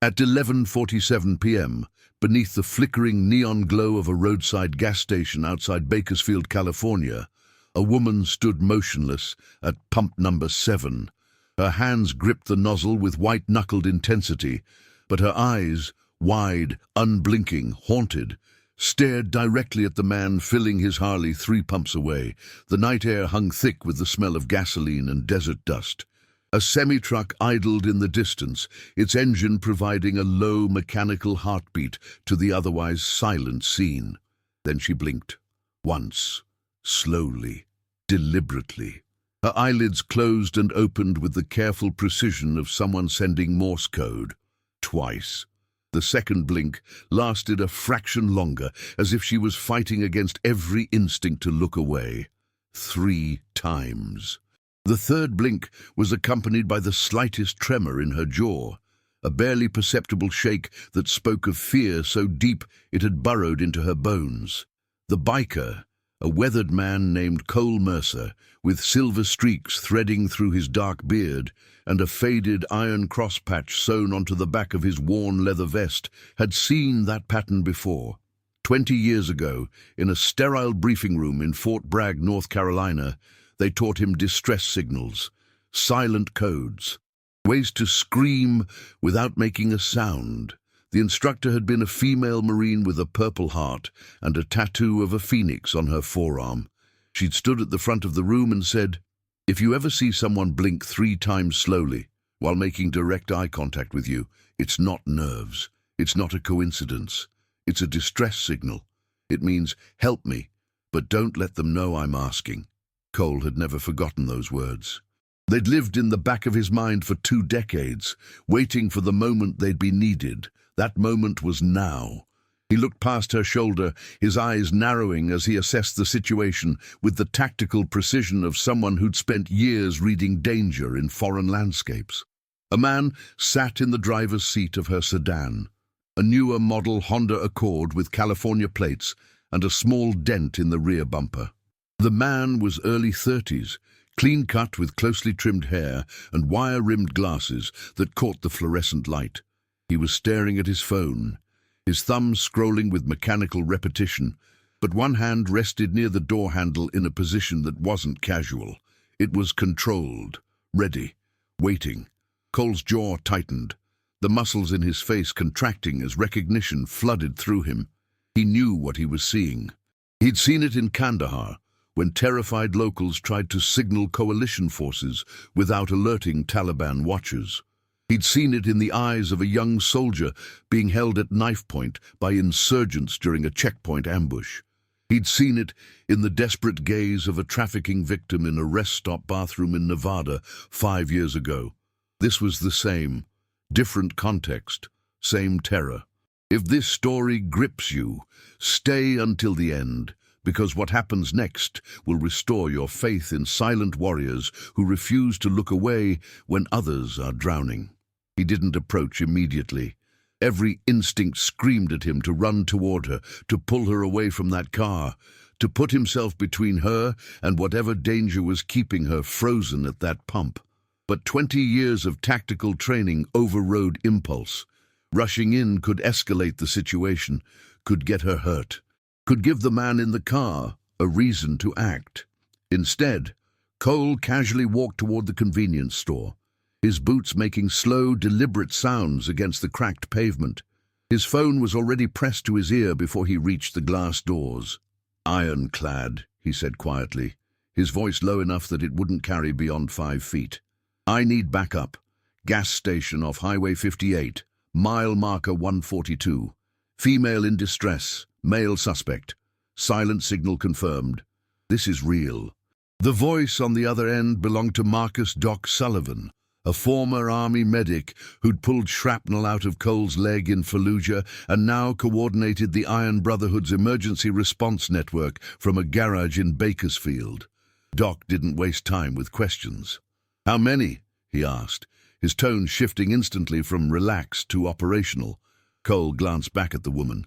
At 11:47 p.m., beneath the flickering neon glow of a roadside gas station outside Bakersfield, California, a woman stood motionless at pump number 7. Her hands gripped the nozzle with white-knuckled intensity, but her eyes, wide, unblinking, haunted, stared directly at the man filling his Harley 3 pumps away. The night air hung thick with the smell of gasoline and desert dust. A semi-truck idled in the distance, its engine providing a low mechanical heartbeat to the otherwise silent scene. Then she blinked. Once. Slowly. Deliberately. Her eyelids closed and opened with the careful precision of someone sending Morse code. Twice. The second blink lasted a fraction longer, as if she was fighting against every instinct to look away. 3 times. The third blink was accompanied by the slightest tremor in her jaw, a barely perceptible shake that spoke of fear so deep it had burrowed into her bones. The biker, a weathered man named Cole Mercer, with silver streaks threading through his dark beard and a faded iron crosspatch sewn onto the back of his worn leather vest, had seen that pattern before. 20 years ago, in a sterile briefing room in Fort Bragg, North Carolina, they taught him distress signals, silent codes, ways to scream without making a sound. The instructor had been a female Marine with a Purple Heart and a tattoo of a phoenix on her forearm. She'd stood at the front of the room and said, "If you ever see someone blink 3 times slowly while making direct eye contact with you, it's not nerves. It's not a coincidence. It's a distress signal. It means, help me, but don't let them know I'm asking." Cole had never forgotten those words. They'd lived in the back of his mind for 2 decades, waiting for the moment they'd be needed. That moment was now. He looked past her shoulder, his eyes narrowing as he assessed the situation with the tactical precision of someone who'd spent years reading danger in foreign landscapes. A man sat in the driver's seat of her sedan, a newer model Honda Accord with California plates and a small dent in the rear bumper. The man was early 30s, clean-cut with closely trimmed hair and wire-rimmed glasses that caught the fluorescent light. He was staring at his phone, his thumbs scrolling with mechanical repetition, but one hand rested near the door handle in a position that wasn't casual. It was controlled, ready, waiting. Cole's jaw tightened, the muscles in his face contracting as recognition flooded through him. He knew what he was seeing. He'd seen it in Kandahar, when terrified locals tried to signal coalition forces without alerting Taliban watchers. He'd seen it in the eyes of a young soldier being held at knife point by insurgents during a checkpoint ambush. He'd seen it in the desperate gaze of a trafficking victim in a rest stop bathroom in Nevada 5 years ago. This was the same, different context, same terror. If this story grips you, stay until the end, because what happens next will restore your faith in silent warriors who refuse to look away when others are drowning. He didn't approach immediately. Every instinct screamed at him to run toward her, to pull her away from that car, to put himself between her and whatever danger was keeping her frozen at that pump. But 20 years of tactical training overrode impulse. Rushing in could escalate the situation, could get her hurt, could give the man in the car a reason to act. Instead, Cole casually walked toward the convenience store, his boots making slow, deliberate sounds against the cracked pavement. His phone was already pressed to his ear before he reached the glass doors. "Ironclad," he said quietly, his voice low enough that it wouldn't carry beyond 5 feet. "I need backup. Gas station off Highway 58, mile marker 142. Female in distress. Male suspect. Silent signal confirmed. This is real." The voice on the other end belonged to Marcus Doc Sullivan, a former Army medic who'd pulled shrapnel out of Cole's leg in Fallujah and now coordinated the Iron Brotherhood's emergency response network from a garage in Bakersfield. Doc didn't waste time with questions. "How many?" he asked, his tone shifting instantly from relaxed to operational. Cole glanced back at the woman.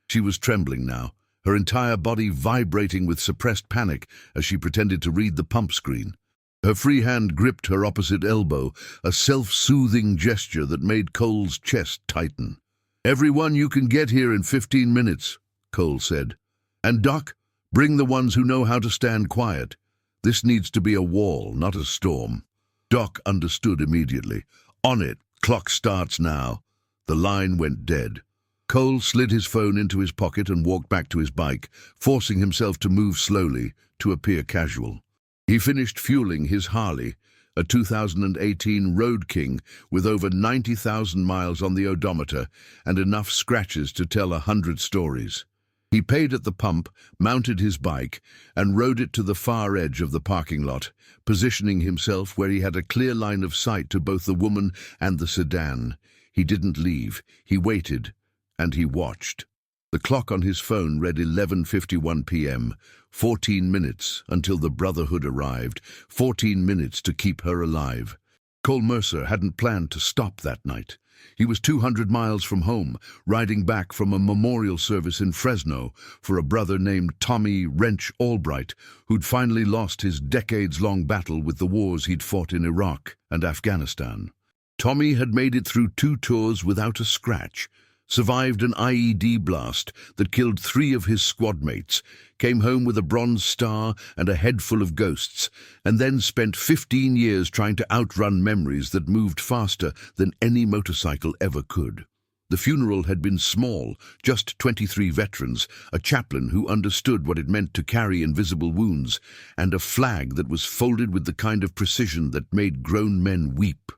She was trembling now, her entire body vibrating with suppressed panic as she pretended to read the pump screen. Her free hand gripped her opposite elbow, a self-soothing gesture that made Cole's chest tighten. "Everyone you can get here in 15 minutes, Cole said. "And Doc, bring the ones who know how to stand quiet. This needs to be a wall, not a storm." Doc understood immediately. "On it. Clock starts now." The line went dead. Cole slid his phone into his pocket and walked back to his bike, forcing himself to move slowly, to appear casual. He finished fueling his Harley, a 2018 Road King with over 90,000 miles on the odometer and enough scratches to tell 100 stories. He paid at the pump, mounted his bike, and rode it to the far edge of the parking lot, positioning himself where he had a clear line of sight to both the woman and the sedan. He didn't leave. He waited, and he watched. The clock on his phone read 11:51 p.m., 14 minutes until the Brotherhood arrived, 14 minutes to keep her alive. Cole Mercer hadn't planned to stop that night. He was 200 miles from home, riding back from a memorial service in Fresno for a brother named Tommy Wrench Albright, who'd finally lost his decades-long battle with the wars he'd fought in Iraq and Afghanistan. Tommy had made it through 2 tours without a scratch, survived an IED blast that killed 3 of his squad mates, came home with a Bronze Star and a head full of ghosts, and then spent 15 years trying to outrun memories that moved faster than any motorcycle ever could. The funeral had been small, just 23 veterans, a chaplain who understood what it meant to carry invisible wounds, and a flag that was folded with the kind of precision that made grown men weep.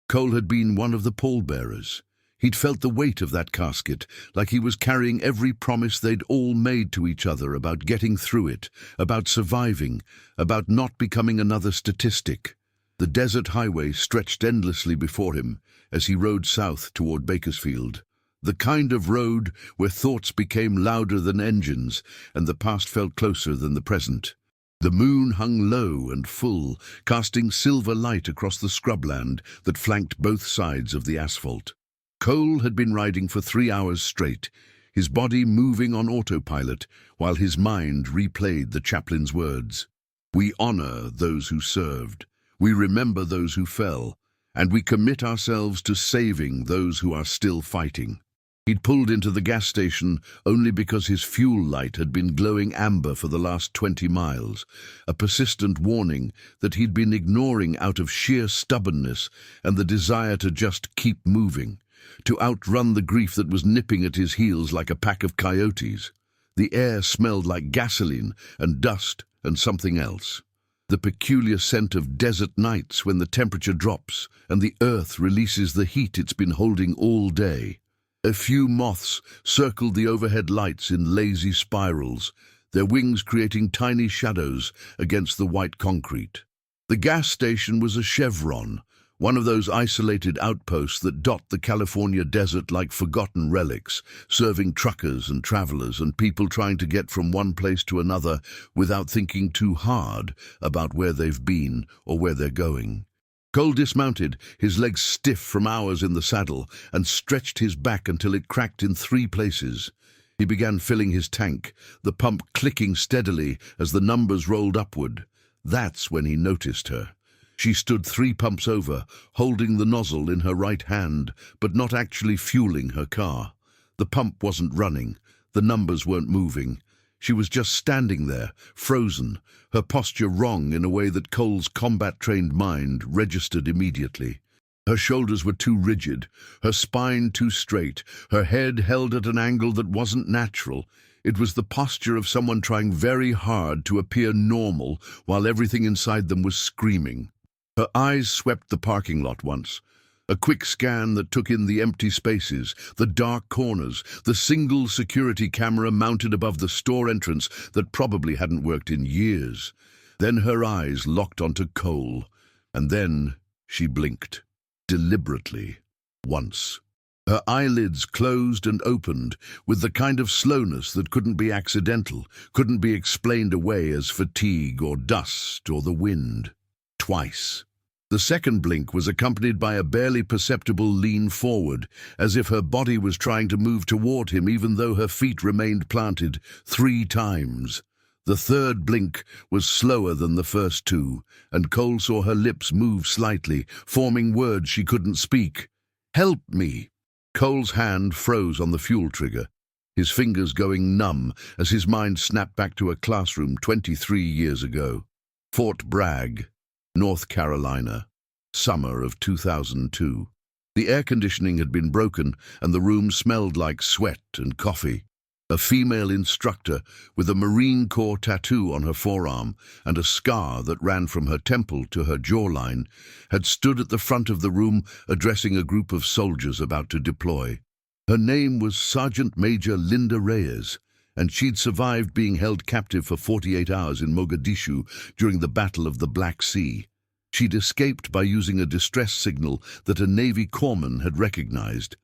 Cole had been one of the pallbearers. He'd felt the weight of that casket, like he was carrying every promise they'd all made to each other about getting through it, about surviving, about not becoming another statistic. The desert highway stretched endlessly before him as he rode south toward Bakersfield. The kind of road where thoughts became louder than engines and the past felt closer than the present. The moon hung low and full, casting silver light across the scrubland that flanked both sides of the asphalt. Cole had been riding for 3 hours straight, his body moving on autopilot while his mind replayed the chaplain's words. "We honor those who served, we remember those who fell, and we commit ourselves to saving those who are still fighting." He'd pulled into the gas station only because his fuel light had been glowing amber for the last 20 miles, a persistent warning that he'd been ignoring out of sheer stubbornness and the desire to just keep moving, to outrun the grief that was nipping at his heels like a pack of coyotes. The air smelled like gasoline and dust and something else. The peculiar scent of desert nights when the temperature drops and the earth releases the heat it's been holding all day. A few moths circled the overhead lights in lazy spirals, their wings creating tiny shadows against the white concrete. The gas station was a chevron, one of those isolated outposts that dot the California desert like forgotten relics, serving truckers and travelers and people trying to get from one place to another without thinking too hard about where they've been or where they're going. Cole dismounted, his legs stiff from hours in the saddle, and stretched his back until it cracked in 3 places. He began filling his tank, the pump clicking steadily as the numbers rolled upward. That's when he noticed her. She stood 3 pumps over, holding the nozzle in her right hand, but not actually fueling her car. The pump wasn't running. The numbers weren't moving. She was just standing there, frozen, her posture wrong in a way that Cole's combat-trained mind registered immediately. Her shoulders were too rigid, her spine too straight, her head held at an angle that wasn't natural. It was the posture of someone trying very hard to appear normal while everything inside them was screaming. Her eyes swept the parking lot once. A quick scan that took in the empty spaces, the dark corners, the single security camera mounted above the store entrance that probably hadn't worked in years. Then her eyes locked onto Cole, and then she blinked, deliberately, once. Her eyelids closed and opened with the kind of slowness that couldn't be accidental, couldn't be explained away as fatigue or dust or the wind. Twice. The second blink was accompanied by a barely perceptible lean forward, as if her body was trying to move toward him even though her feet remained planted 3 times. The third blink was slower than the first two, and Cole saw her lips move slightly, forming words she couldn't speak. "Help me!" Cole's hand froze on the fuel trigger, his fingers going numb as his mind snapped back to a classroom 23 years ago. Fort Bragg, North Carolina, summer of 2002. The air conditioning had been broken and the room smelled like sweat and coffee. A female instructor with a Marine Corps tattoo on her forearm and a scar that ran from her temple to her jawline had stood at the front of the room addressing a group of soldiers about to deploy. Her name was Sergeant Major Linda Reyes, and she'd survived being held captive for 48 hours in Mogadishu during the Battle of the Black Sea. She'd escaped by using a distress signal that a Navy corpsman had recognized.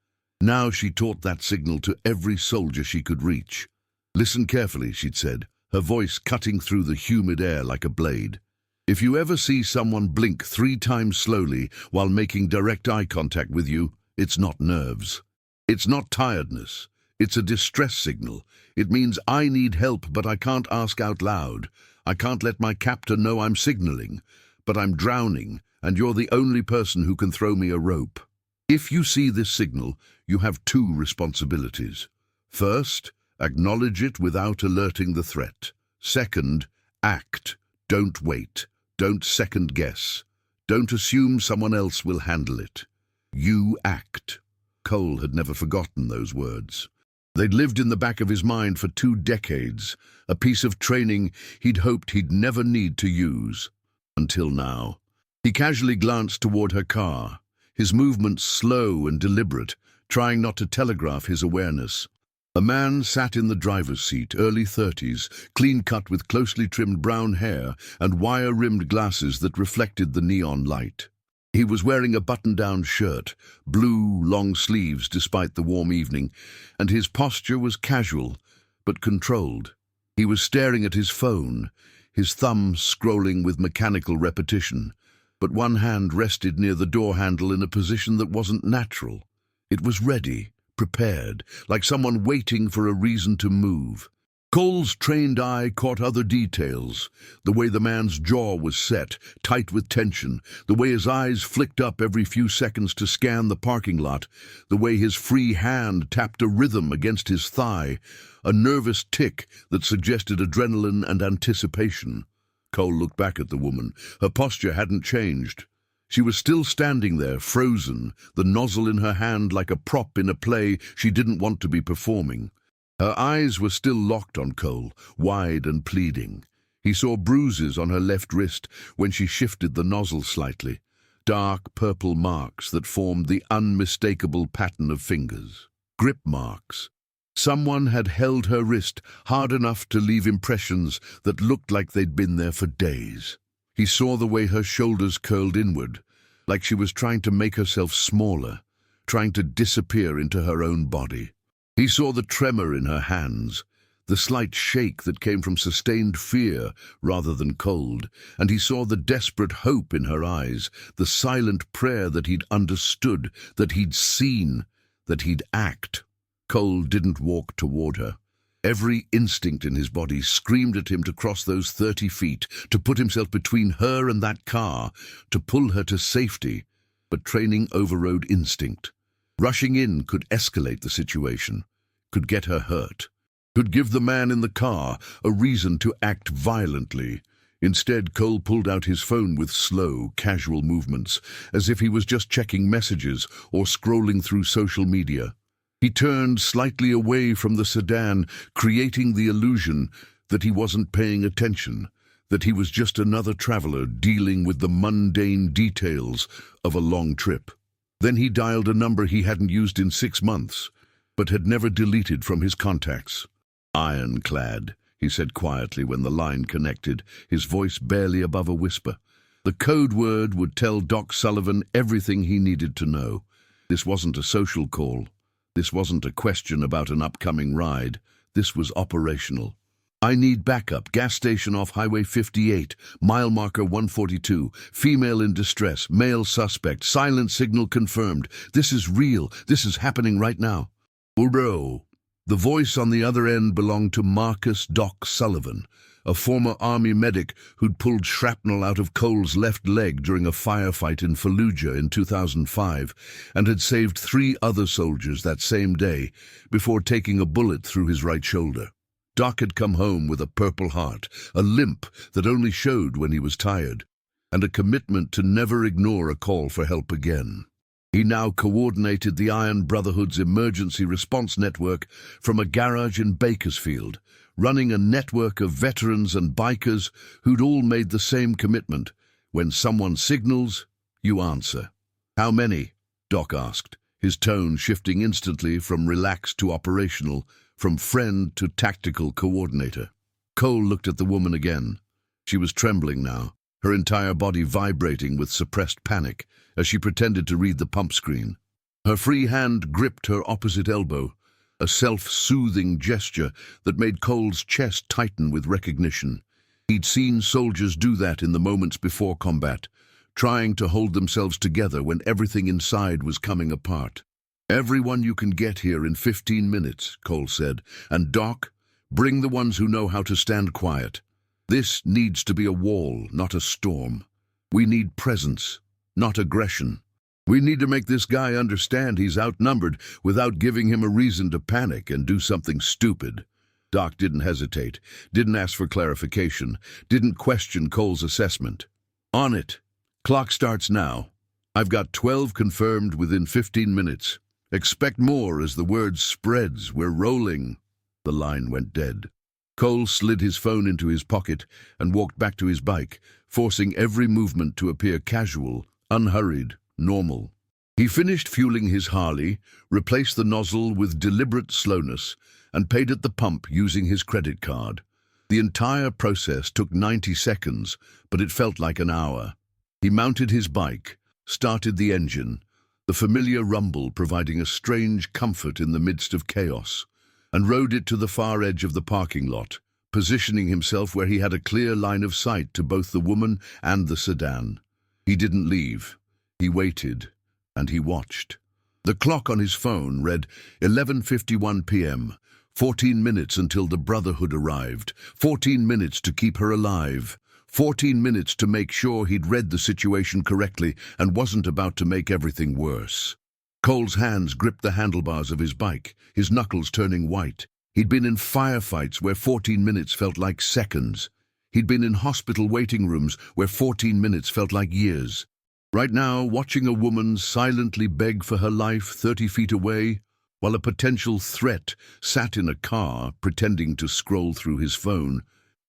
Now she taught that signal to every soldier she could reach. "Listen carefully," she'd said, her voice cutting through the humid air like a blade. "If you ever see someone blink 3 times slowly while making direct eye contact with you, it's not nerves. It's not tiredness. It's a distress signal. It means I need help, but I can't ask out loud. I can't let my captor know I'm signaling, but I'm drowning, and you're the only person who can throw me a rope." If you see this signal, you have 2 responsibilities. First, acknowledge it without alerting the threat. Second, act. Don't wait. Don't second guess. Don't assume someone else will handle it. You act. Cole had never forgotten those words. They'd lived in the back of his mind for 2 decades, a piece of training he'd hoped he'd never need to use. Until now. He casually glanced toward her car, his movements slow and deliberate, trying not to telegraph his awareness. A man sat in the driver's seat, early 30s, clean-cut with closely trimmed brown hair and wire-rimmed glasses that reflected the neon light. He was wearing a button-down shirt, blue, long sleeves despite the warm evening, and his posture was casual, but controlled. He was staring at his phone, his thumb scrolling with mechanical repetition, but one hand rested near the door handle in a position that wasn't natural. It was ready, prepared, like someone waiting for a reason to move. Cole's trained eye caught other details, the way the man's jaw was set, tight with tension, the way his eyes flicked up every few seconds to scan the parking lot, the way his free hand tapped a rhythm against his thigh, a nervous tick that suggested adrenaline and anticipation. Cole looked back at the woman. Her posture hadn't changed. She was still standing there, frozen, the nozzle in her hand like a prop in a play she didn't want to be performing. Her eyes were still locked on Cole, wide and pleading. He saw bruises on her left wrist when she shifted the nozzle slightly, dark purple marks that formed the unmistakable pattern of fingers. Grip marks. Someone had held her wrist hard enough to leave impressions that looked like they'd been there for days. He saw the way her shoulders curled inward, like she was trying to make herself smaller, trying to disappear into her own body. He saw the tremor in her hands, the slight shake that came from sustained fear rather than cold, and he saw the desperate hope in her eyes, the silent prayer that he'd understood, that he'd seen, that he'd act. Cole didn't walk toward her. Every instinct in his body screamed at him to cross those 30 feet, to put himself between her and that car, to pull her to safety. But training overrode instinct. Rushing in could escalate the situation, could get her hurt, could give the man in the car a reason to act violently. Instead, Cole pulled out his phone with slow, casual movements, as if he was just checking messages or scrolling through social media. He turned slightly away from the sedan, creating the illusion that he wasn't paying attention, that he was just another traveler dealing with the mundane details of a long trip. Then he dialed a number he hadn't used in 6 months, but had never deleted from his contacts. "Ironclad," he said quietly when the line connected, his voice barely above a whisper. The code word would tell Doc Sullivan everything he needed to know. This wasn't a social call. This wasn't a question about an upcoming ride. This was operational. "I need backup. Gas station off Highway 58, mile marker 142. Female in distress. Male suspect. Silent signal confirmed. This is real. This is happening right now." "Bro." The voice on the other end belonged to Marcus Doc Sullivan, a former army medic who'd pulled shrapnel out of Cole's left leg during a firefight in Fallujah in 2005 and had saved 3 other soldiers that same day before taking a bullet through his right shoulder. Doc had come home with a Purple Heart, a limp that only showed when he was tired, and a commitment to never ignore a call for help again. He now coordinated the Iron Brotherhood's emergency response network from a garage in Bakersfield, running a network of veterans and bikers who'd all made the same commitment. When someone signals, you answer. "How many?" Doc asked, his tone shifting instantly from relaxed to operational, from friend to tactical coordinator. Cole looked at the woman again. She was trembling now, her entire body vibrating with suppressed panic as she pretended to read the pump screen. Her free hand gripped her opposite elbow, a self-soothing gesture that made Cole's chest tighten with recognition. He'd seen soldiers do that in the moments before combat, trying to hold themselves together when everything inside was coming apart. "Everyone you can get here in 15 minutes, Cole said. "And Doc, bring the ones who know how to stand quiet. This needs to be a wall, not a storm. We need presence, not aggression. We need to make this guy understand he's outnumbered without giving him a reason to panic and do something stupid." Doc didn't hesitate, didn't ask for clarification, didn't question Cole's assessment. "On it. Clock starts now. I've got 12 confirmed within 15 minutes. Expect more as the word spreads. We're rolling." The line went dead. Cole slid his phone into his pocket and walked back to his bike, forcing every movement to appear casual, unhurried, normal. He finished fueling his Harley, replaced the nozzle with deliberate slowness, and paid at the pump using his credit card. The entire process took 90 seconds, but it felt like an hour. He mounted his bike, started the engine, the familiar rumble providing a strange comfort in the midst of chaos, and rode it to the far edge of the parking lot, positioning himself where he had a clear line of sight to both the woman and the sedan. He didn't leave. He waited, and he watched. The clock on his phone read 11:51 p.m., 14 minutes until the Brotherhood arrived, 14 minutes to keep her alive, 14 minutes to make sure he'd read the situation correctly and wasn't about to make everything worse. Cole's hands gripped the handlebars of his bike, his knuckles turning white. He'd been in firefights where 14 minutes felt like seconds. He'd been in hospital waiting rooms where 14 minutes felt like years. Right now, watching a woman silently beg for her life 30 feet away, while a potential threat sat in a car pretending to scroll through his phone,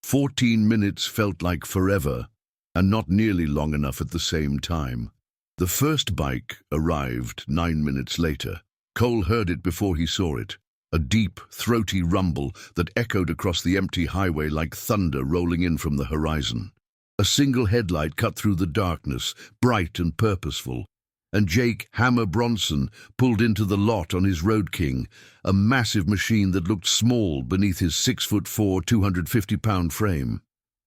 14 minutes felt like forever, and not nearly long enough at the same time. The first bike arrived 9 minutes later. Cole heard it before he saw it, a deep, throaty rumble that echoed across the empty highway like thunder rolling in from the horizon. A single headlight cut through the darkness, bright and purposeful, and Jake "Hammer" Bronson pulled into the lot on his Road King, a massive machine that looked small beneath his 6'4", 250-pound frame.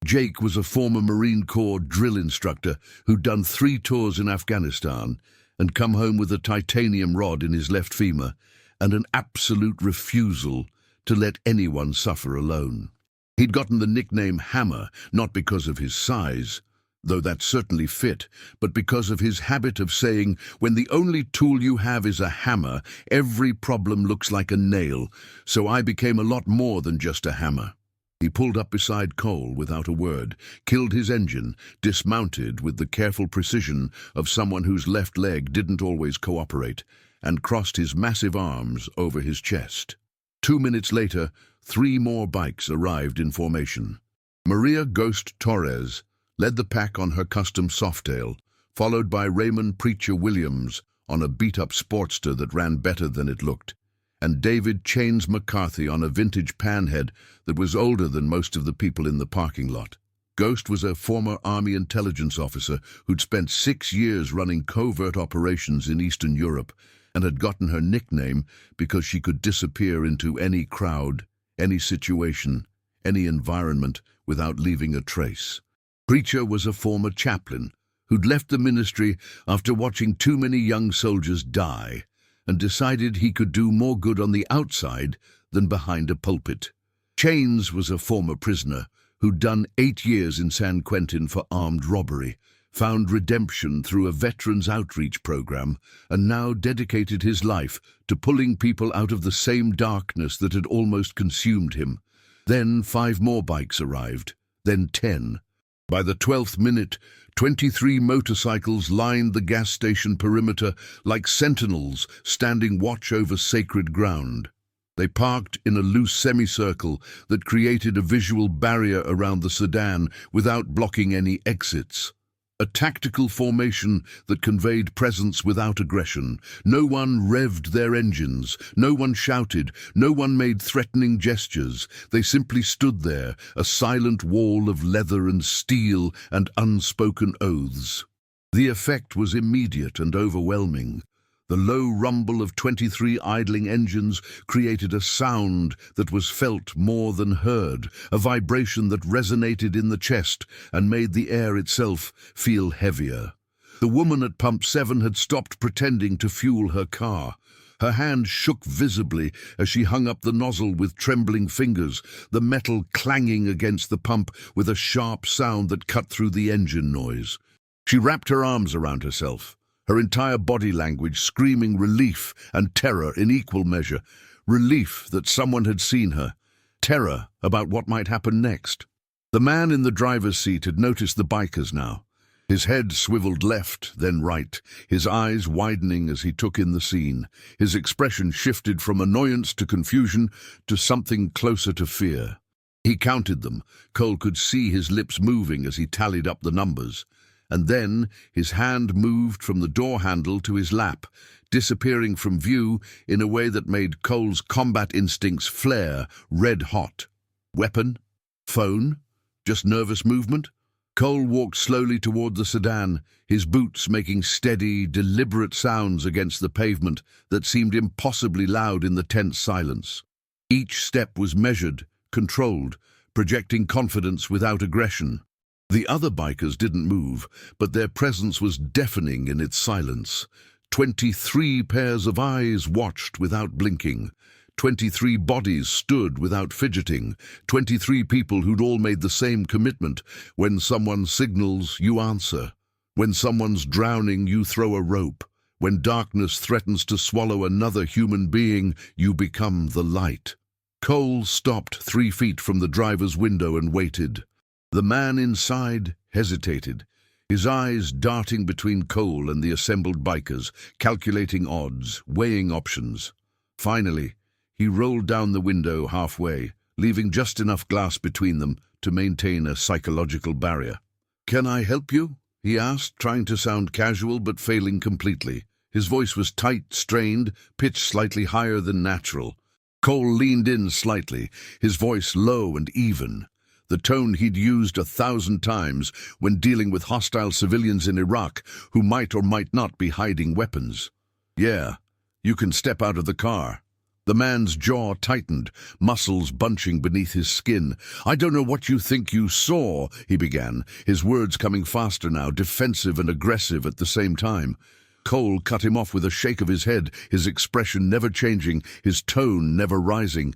Jake was a former Marine Corps drill instructor who'd done 3 tours in Afghanistan and come home with a titanium rod in his left femur and an absolute refusal to let anyone suffer alone. He'd gotten the nickname Hammer not because of his size, though that certainly fit, but because of his habit of saying, "When the only tool you have is a hammer, every problem looks like a nail, so I became a lot more than just a hammer." He pulled up beside Cole without a word, killed his engine, dismounted with the careful precision of someone whose left leg didn't always cooperate, and crossed his massive arms over his chest. 2 minutes later, 3 more bikes arrived in formation. Maria Ghost Torres led the pack on her custom Softail, followed by Raymond Preacher Williams on a beat-up Sportster that ran better than it looked, and David Chains McCarthy on a vintage Panhead that was older than most of the people in the parking lot. Ghost was a former Army intelligence officer who'd spent 6 years running covert operations in Eastern Europe and had gotten her nickname because she could disappear into any crowd, any situation, any environment without leaving a trace. Preacher was a former chaplain who'd left the ministry after watching too many young soldiers die and decided he could do more good on the outside than behind a pulpit. Chains was a former prisoner who'd done 8 years in San Quentin for armed robbery, found redemption through a veterans outreach program, and now dedicated his life to pulling people out of the same darkness that had almost consumed him. Then 5 more bikes arrived, then 10. By the 12th minute, 23 motorcycles lined the gas station perimeter like sentinels standing watch over sacred ground. They parked in a loose semicircle that created a visual barrier around the sedan without blocking any exits. A tactical formation that conveyed presence without aggression. No one revved their engines, no one shouted, no one made threatening gestures. They simply stood there, a silent wall of leather and steel and unspoken oaths. The effect was immediate and overwhelming. The low rumble of 23 idling engines created a sound that was felt more than heard, a vibration that resonated in the chest and made the air itself feel heavier. The woman at pump 7 had stopped pretending to fuel her car. Her hand shook visibly as she hung up the nozzle with trembling fingers, the metal clanging against the pump with a sharp sound that cut through the engine noise. She wrapped her arms around herself, her entire body language screaming relief and terror in equal measure. Relief that someone had seen her. Terror about what might happen next. The man in the driver's seat had noticed the bikers now. His head swiveled left, then right, his eyes widening as he took in the scene. His expression shifted from annoyance to confusion to something closer to fear. He counted them. Cole could see his lips moving as he tallied up the numbers. And then his hand moved from the door handle to his lap, disappearing from view in a way that made Cole's combat instincts flare red hot. Weapon? Phone? Just nervous movement? Cole walked slowly toward the sedan, his boots making steady, deliberate sounds against the pavement that seemed impossibly loud in the tense silence. Each step was measured, controlled, projecting confidence without aggression. The other bikers didn't move, but their presence was deafening in its silence. 23 pairs of eyes watched without blinking. 23 bodies stood without fidgeting. 23 people who'd all made the same commitment. When someone signals, you answer. When someone's drowning, you throw a rope. When darkness threatens to swallow another human being, you become the light. Cole stopped 3 feet from the driver's window and waited. The man inside hesitated, his eyes darting between Cole and the assembled bikers, calculating odds, weighing options. Finally, he rolled down the window halfway, leaving just enough glass between them to maintain a psychological barrier. "Can I help you?" he asked, trying to sound casual but failing completely. His voice was tight, strained, pitched slightly higher than natural. Cole leaned in slightly, his voice low and even. The tone he'd used 1,000 times when dealing with hostile civilians in Iraq who might or might not be hiding weapons. "Yeah, you can step out of the car." The man's jaw tightened, muscles bunching beneath his skin. "I don't know what you think you saw," he began, his words coming faster now, defensive and aggressive at the same time. Cole cut him off with a shake of his head, his expression never changing, his tone never rising.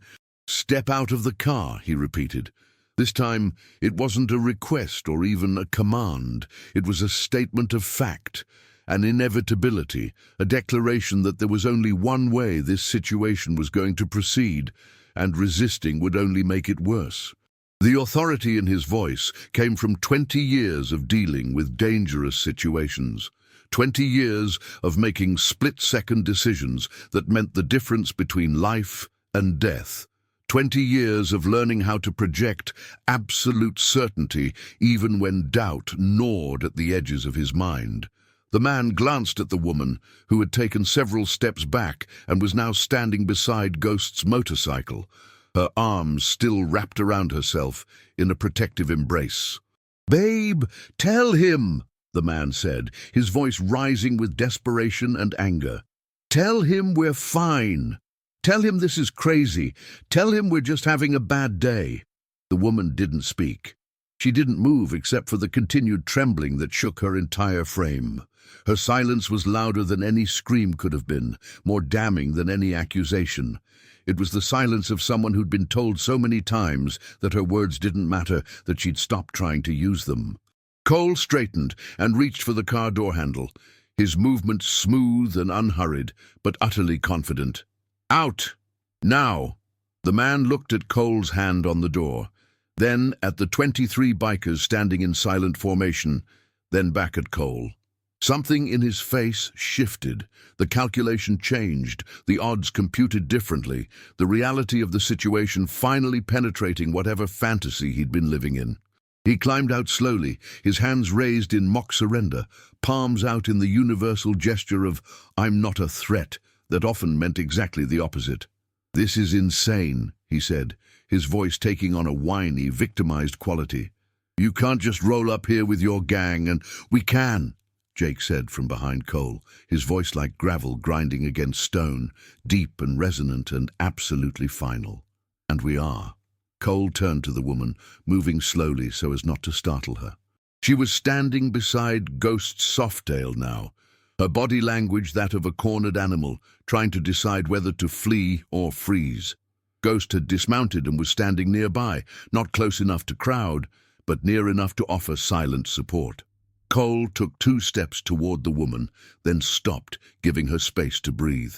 "Step out of the car," he repeated. This time, it wasn't a request or even a command. It was a statement of fact, an inevitability, a declaration that there was only one way this situation was going to proceed, and resisting would only make it worse. The authority in his voice came from 20 years of dealing with dangerous situations. 20 years of making split-second decisions that meant the difference between life and death. 20 years of learning how to project absolute certainty even when doubt gnawed at the edges of his mind. The man glanced at the woman, who had taken several steps back and was now standing beside Ghost's motorcycle, her arms still wrapped around herself in a protective embrace. "Babe, tell him," the man said, his voice rising with desperation and anger. "Tell him we're fine. Tell him this is crazy. Tell him we're just having a bad day." The woman didn't speak. She didn't move except for the continued trembling that shook her entire frame. Her silence was louder than any scream could have been, more damning than any accusation. It was the silence of someone who'd been told so many times that her words didn't matter that she'd stopped trying to use them. Cole straightened and reached for the car door handle, his movement smooth and unhurried, but utterly confident. "Out! Now!" The man looked at Cole's hand on the door, then at the 23 bikers standing in silent formation, then back at Cole. Something in his face shifted. The calculation changed, the odds computed differently, the reality of the situation finally penetrating whatever fantasy he'd been living in. He climbed out slowly, his hands raised in mock surrender, palms out in the universal gesture of "I'm not a threat," that often meant exactly the opposite. "This is insane," he said, his voice taking on a whiny, victimized quality. "You can't just roll up here with your gang and—" "We can," Jake said from behind Cole, his voice like gravel grinding against stone, deep and resonant and absolutely final. "And we are." Cole turned to the woman, moving slowly so as not to startle her. She was standing beside Ghost Softdale now, her body language that of a cornered animal, trying to decide whether to flee or freeze. Ghost had dismounted and was standing nearby, not close enough to crowd, but near enough to offer silent support. Cole took 2 steps toward the woman, then stopped, giving her space to breathe.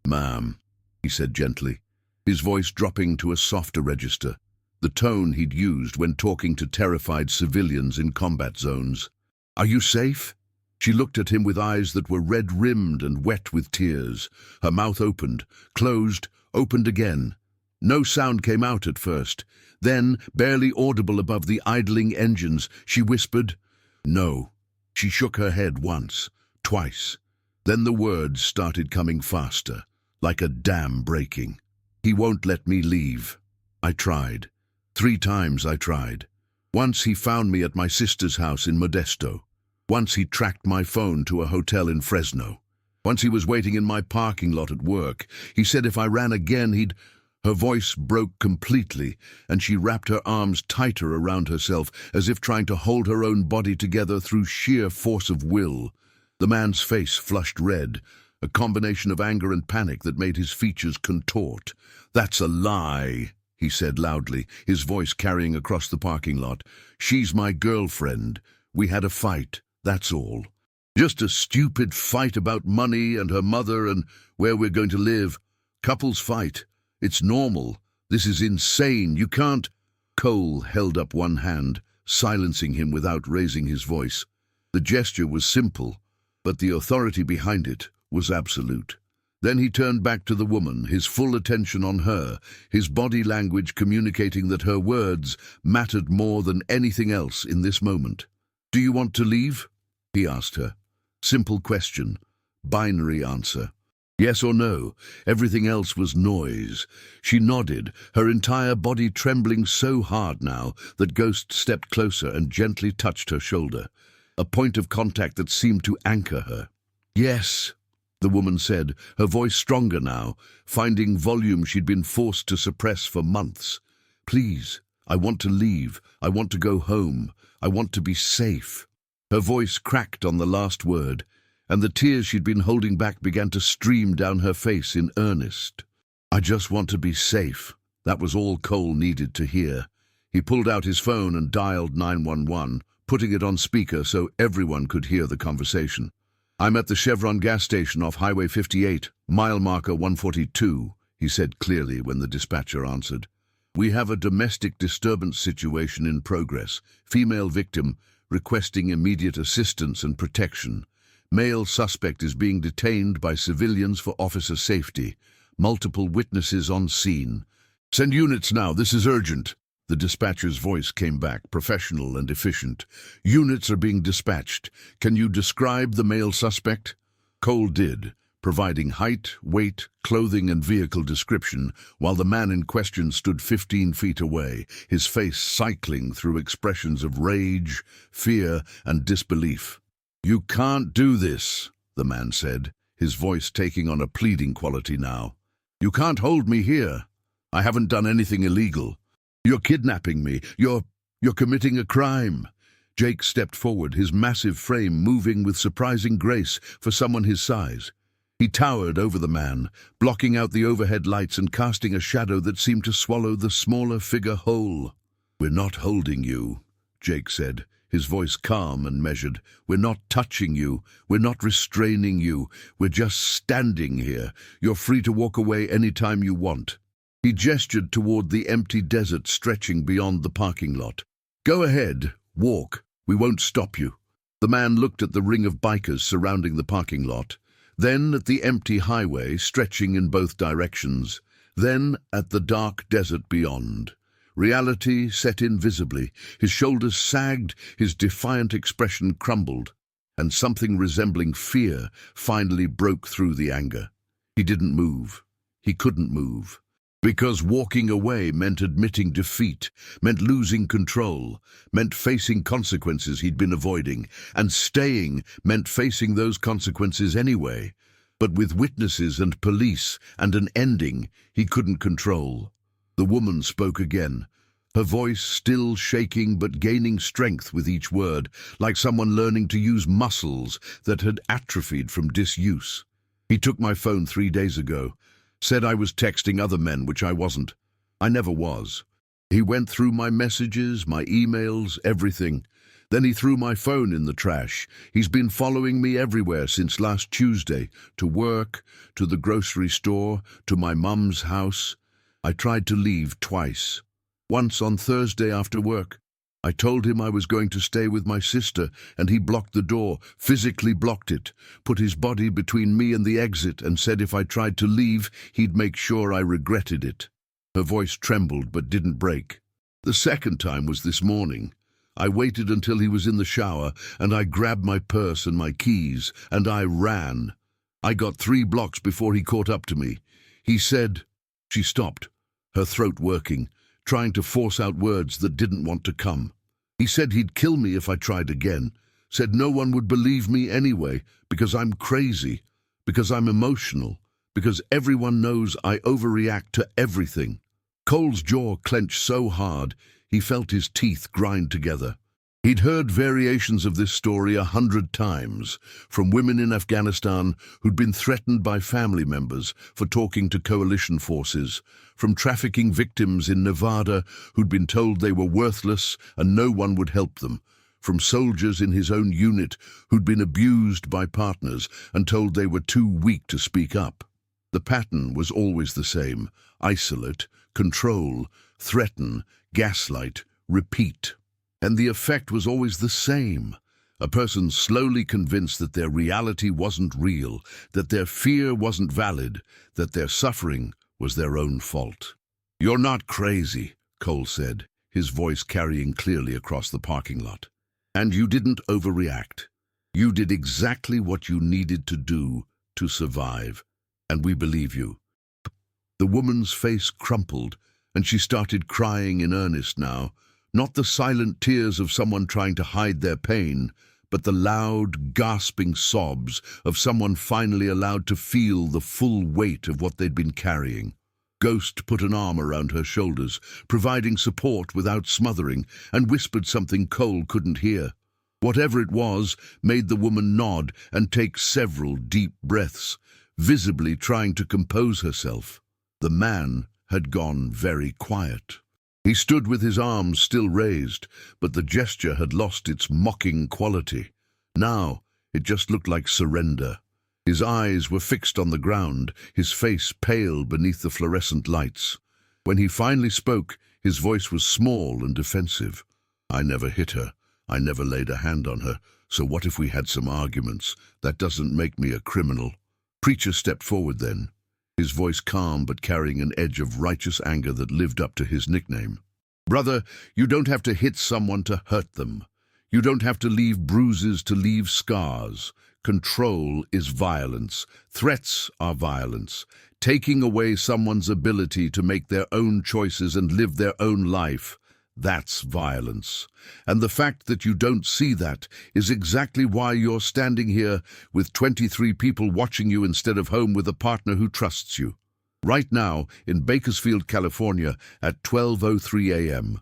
"Ma'am," he said gently, his voice dropping to a softer register, the tone he'd used when talking to terrified civilians in combat zones. "Are you safe?" She looked at him with eyes that were red-rimmed and wet with tears. Her mouth opened, closed, opened again. No sound came out at first. Then, barely audible above the idling engines, she whispered, "No." She shook her head once, twice. Then the words started coming faster, like a dam breaking. "He won't let me leave. I tried. 3 times I tried. Once he found me at my sister's house in Modesto. Once he tracked my phone to a hotel in Fresno. Once he was waiting in my parking lot at work. He said if I ran again, he'd—" Her voice broke completely, and she wrapped her arms tighter around herself, as if trying to hold her own body together through sheer force of will. The man's face flushed red, a combination of anger and panic that made his features contort. "That's a lie," he said loudly, his voice carrying across the parking lot. "She's my girlfriend. We had a fight, that's all. Just a stupid fight about money and her mother and where we're going to live. Couples fight. It's normal. This is insane. You can't—" Cole held up one hand, silencing him without raising his voice. The gesture was simple, but the authority behind it was absolute. Then he turned back to the woman, his full attention on her, his body language communicating that her words mattered more than anything else in this moment. "Do you want to leave?" he asked her. Simple question, binary answer. Yes or no, everything else was noise. She nodded, her entire body trembling so hard now that Ghost stepped closer and gently touched her shoulder, a point of contact that seemed to anchor her. "Yes," the woman said, her voice stronger now, finding volume she'd been forced to suppress for months. "Please, I want to leave. I want to go home. I want to be safe." Her voice cracked on the last word, and the tears she'd been holding back began to stream down her face in earnest. "I just want to be safe." That was all Cole needed to hear. He pulled out his phone and dialed 911, putting it on speaker so everyone could hear the conversation. "I'm at the Chevron gas station off Highway 58, mile marker 142, he said clearly when the dispatcher answered. "We have a domestic disturbance situation in progress. Female victim requesting immediate assistance and protection. Male suspect is being detained by civilians for officer safety. Multiple witnesses on scene. Send units now, this is urgent." The dispatcher's voice came back, professional and efficient. "Units are being dispatched. Can you describe the male suspect?" Cole did, providing height, weight, clothing and vehicle description, while the man in question stood 15 feet away, his face cycling through expressions of rage, fear and disbelief. "You can't do this," the man said, his voice taking on a pleading quality now. "You can't hold me here. I haven't done anything illegal. You're kidnapping me. You're committing a crime. Jake stepped forward, his massive frame moving with surprising grace for someone his size. He towered over the man, blocking out the overhead lights and casting a shadow that seemed to swallow the smaller figure whole. "We're not holding you," Jake said, his voice calm and measured. "We're not touching you. We're not restraining you. We're just standing here. You're free to walk away anytime you want." He gestured toward the empty desert stretching beyond the parking lot. "Go ahead, walk. We won't stop you." The man looked at the ring of bikers surrounding the parking lot, then at the empty highway stretching in both directions, then at the dark desert beyond. Reality set in visibly. His shoulders sagged, his defiant expression crumbled, and something resembling fear finally broke through the anger. He didn't move. He couldn't move. Because walking away meant admitting defeat, meant losing control, meant facing consequences he'd been avoiding, and staying meant facing those consequences anyway, but with witnesses and police and an ending he couldn't control. The woman spoke again, her voice still shaking but gaining strength with each word, like someone learning to use muscles that had atrophied from disuse. "He took my phone 3 days ago. Said I was texting other men, which I wasn't. I never was. He went through my messages, my emails, everything. Then he threw my phone in the trash. He's been following me everywhere since last Tuesday, to work, to the grocery store, to my mum's house. I tried to leave twice. Once on Thursday after work. I told him I was going to stay with my sister, and he blocked the door, physically blocked it, put his body between me and the exit, and said if I tried to leave, he'd make sure I regretted it." Her voice trembled but didn't break. "The second time was this morning. I waited until he was in the shower, and I grabbed my purse and my keys, and I ran. I got 3 blocks before he caught up to me. He said—" She stopped, her throat working, trying to force out words that didn't want to come. "He said he'd kill me if I tried again. Said no one would believe me anyway, because I'm crazy, because I'm emotional, because everyone knows I overreact to everything." Cole's jaw clenched so hard, he felt his teeth grind together. He'd heard variations of this story 100 times, from women in Afghanistan who'd been threatened by family members for talking to coalition forces, from trafficking victims in Nevada who'd been told they were worthless and no one would help them, from soldiers in his own unit who'd been abused by partners and told they were too weak to speak up. The pattern was always the same: isolate, control, threaten, gaslight, repeat. And the effect was always the same. A person slowly convinced that their reality wasn't real, that their fear wasn't valid, that their suffering was their own fault. "You're not crazy," Cole said, his voice carrying clearly across the parking lot. "And you didn't overreact. You did exactly what you needed to do to survive, and we believe you." The woman's face crumpled, and she started crying in earnest now. Not the silent tears of someone trying to hide their pain, but the loud, gasping sobs of someone finally allowed to feel the full weight of what they'd been carrying. Ghost put an arm around her shoulders, providing support without smothering, and whispered something Cole couldn't hear. Whatever it was made the woman nod and take several deep breaths, visibly trying to compose herself. The man had gone very quiet. He stood with his arms still raised, but the gesture had lost its mocking quality. Now it just looked like surrender. His eyes were fixed on the ground, his face pale beneath the fluorescent lights. When he finally spoke, his voice was small and defensive. "I never hit her. I never laid a hand on her. So what if we had some arguments? That doesn't make me a criminal." Preacher stepped forward then, his voice calm but carrying an edge of righteous anger that lived up to his nickname. "Brother, you don't have to hit someone to hurt them. You don't have to leave bruises to leave scars. Control is violence. Threats are violence. Taking away someone's ability to make their own choices and live their own life, that's violence. And the fact that you don't see that is exactly why you're standing here with 23 people watching you instead of home with a partner who trusts you. Right now in Bakersfield, California at 12:03 a.m.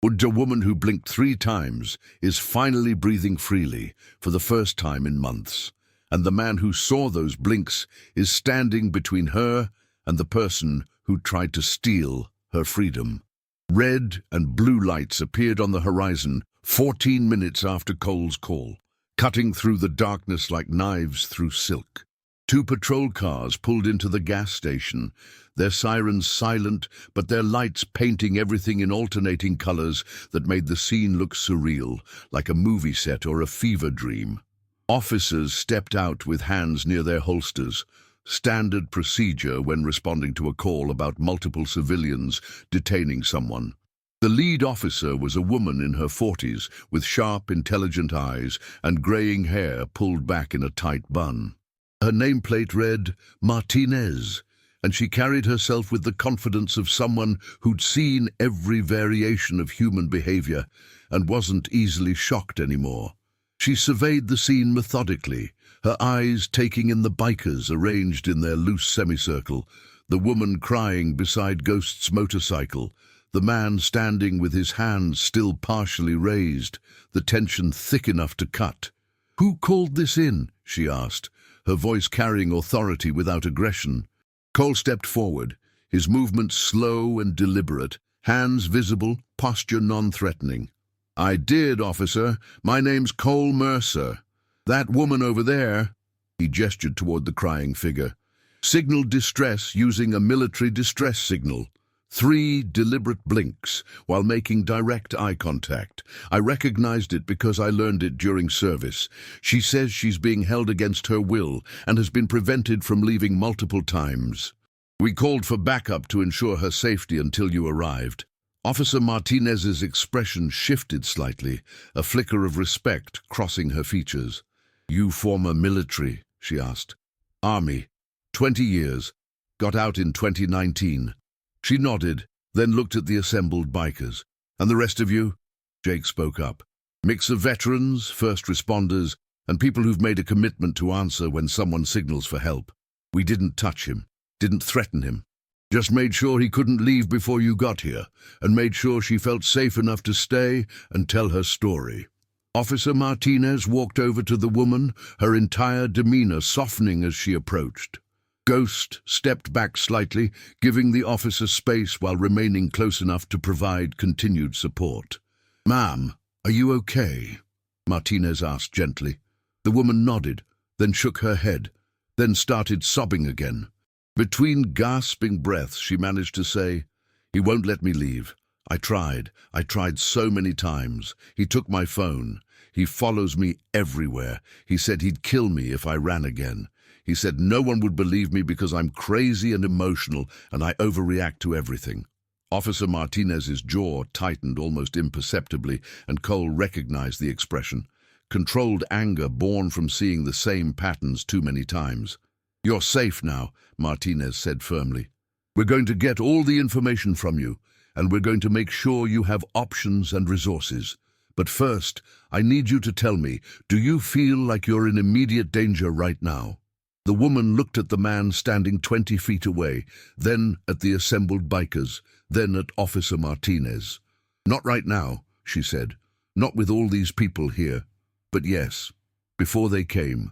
And a woman who blinked 3 times is finally breathing freely for the first time in months. And the man who saw those blinks is standing between her and the person who tried to steal her freedom. Red and blue lights appeared on the horizon 14 minutes after Cole's call, cutting through the darkness like knives through silk. 2 patrol cars pulled into the gas station, their sirens silent, but their lights painting everything in alternating colors that made the scene look surreal, like a movie set or a fever dream. Officers stepped out with hands near their holsters, standard procedure when responding to a call about multiple civilians detaining someone. The lead officer was a woman in her 40s with sharp, intelligent eyes and graying hair pulled back in a tight bun. Her nameplate read Martinez, and she carried herself with the confidence of someone who'd seen every variation of human behavior and wasn't easily shocked anymore. She surveyed the scene methodically, her eyes taking in the bikers arranged in their loose semicircle, the woman crying beside Ghost's motorcycle, the man standing with his hands still partially raised, the tension thick enough to cut. "Who called this in?" she asked, her voice carrying authority without aggression. Cole stepped forward, his movements slow and deliberate, hands visible, posture non-threatening. "I did, officer. My name's Cole Mercer. That woman over there," he gestured toward the crying figure, signaled distress using a military distress signal. 3 deliberate blinks while making direct eye contact. "I recognized it because I learned it during service. She says she's being held against her will and has been prevented from leaving multiple times. We called for backup to ensure her safety until you arrived." Officer Martinez's expression shifted slightly, a flicker of respect crossing her features. "You former military?" she asked. "Army. 20 years. Got out in 2019. She nodded, then looked at the assembled bikers. "And the rest of you?" Jake spoke up. "Mix of veterans, first responders, and people who've made a commitment to answer when someone signals for help. We didn't touch him, didn't threaten him. Just made sure he couldn't leave before you got here, and made sure she felt safe enough to stay and tell her story." Officer Martinez walked over to the woman, her entire demeanor softening as she approached. Ghost stepped back slightly, giving the officer space while remaining close enough to provide continued support. "Ma'am, are you okay?" Martinez asked gently. The woman nodded, then shook her head, then started sobbing again. Between gasping breaths, she managed to say, "He won't let me leave. I tried so many times. He took my phone. He follows me everywhere. He said he'd kill me if I ran again. He said no one would believe me because I'm crazy and emotional and I overreact to everything." Officer Martinez's jaw tightened almost imperceptibly, and Cole recognized the expression. Controlled anger born from seeing the same patterns too many times. "You're safe now," Martinez said firmly. "We're going to get all the information from you, and we're going to make sure you have options and resources. But first, I need you to tell me, do you feel like you're in immediate danger right now?" The woman looked at the man standing 20 feet away, then at the assembled bikers, then at Officer Martinez. "Not right now," she said. "Not with all these people here. But yes, before they came.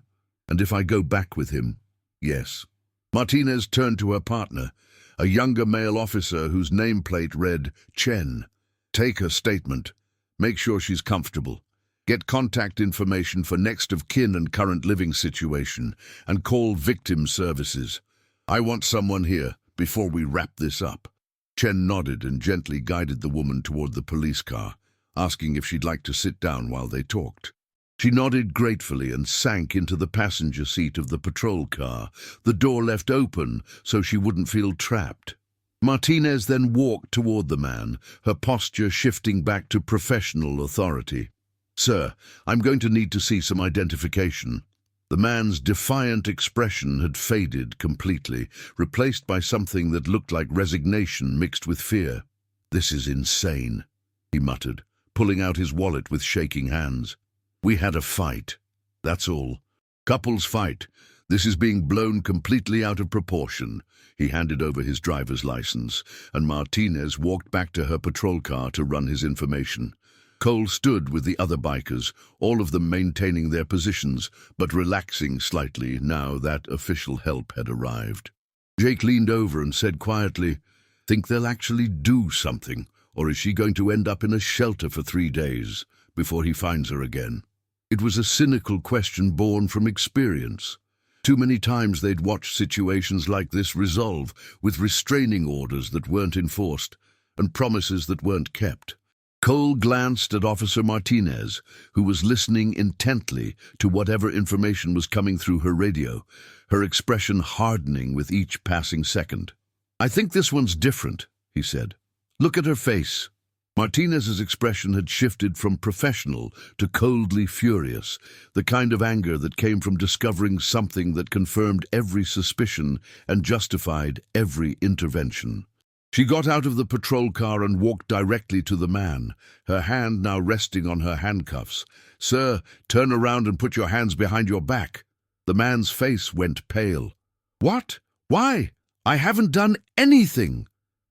And if I go back with him, yes." Martinez turned to her partner, a younger male officer whose nameplate read Chen. "Take her statement. Make sure she's comfortable. Get contact information for next of kin and current living situation, and call victim services. I want someone here before we wrap this up." Chen nodded and gently guided the woman toward the police car, asking if she'd like to sit down while they talked. She nodded gratefully and sank into the passenger seat of the patrol car, the door left open so she wouldn't feel trapped. Martinez then walked toward the man, her posture shifting back to professional authority. "Sir, I'm going to need to see some identification." The man's defiant expression had faded completely, replaced by something that looked like resignation mixed with fear. "This is insane," he muttered, pulling out his wallet with shaking hands. "We had a fight. That's all. Couples fight. This is being blown completely out of proportion. He handed over his driver's license, and Martinez walked back to her patrol car to run his information. Cole stood with the other bikers, all of them maintaining their positions, but relaxing slightly now that official help had arrived. Jake leaned over and said quietly, "Think they'll actually do something, or is she going to end up in a shelter for 3 days before he finds her again?" It was a cynical question born from experience. Too many times they'd watched situations like this resolve with restraining orders that weren't enforced and promises that weren't kept. Cole glanced at Officer Martinez, who was listening intently to whatever information was coming through her radio, her expression hardening with each passing second. "I think this one's different," he said. "Look at her face." Martinez's expression had shifted from professional to coldly furious, the kind of anger that came from discovering something that confirmed every suspicion and justified every intervention. She got out of the patrol car and walked directly to the man, her hand now resting on her handcuffs. "Sir, turn around and put your hands behind your back." The man's face went pale. "What? Why? I haven't done anything."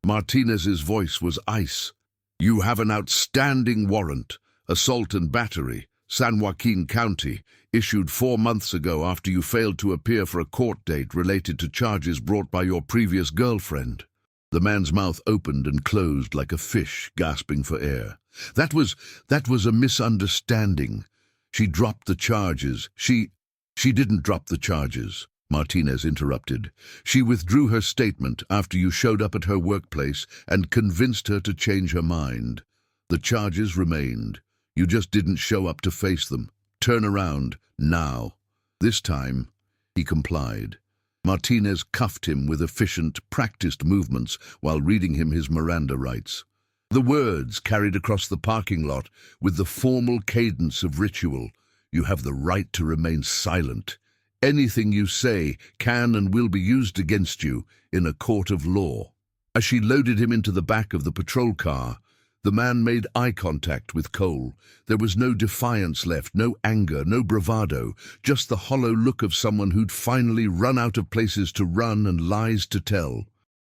Martinez's voice was ice. "You have an outstanding warrant, assault and battery, San Joaquin County, issued 4 months ago after you failed to appear for a court date related to charges brought by your previous girlfriend." The man's mouth opened and closed like a fish gasping for air. That was a misunderstanding. She dropped the charges. She didn't drop the charges," Martinez interrupted. "She withdrew her statement after you showed up at her workplace and convinced her to change her mind. The charges remained. You just didn't show up to face them. Turn around, now." This time, he complied. Martinez cuffed him with efficient, practiced movements while reading him his Miranda rights. The words carried across the parking lot with the formal cadence of ritual. "You have the right to remain silent. Anything you say can and will be used against you in a court of law." As she loaded him into the back of the patrol car, the man made eye contact with Cole. There was no defiance left, no anger, no bravado, just the hollow look of someone who'd finally run out of places to run and lies to tell.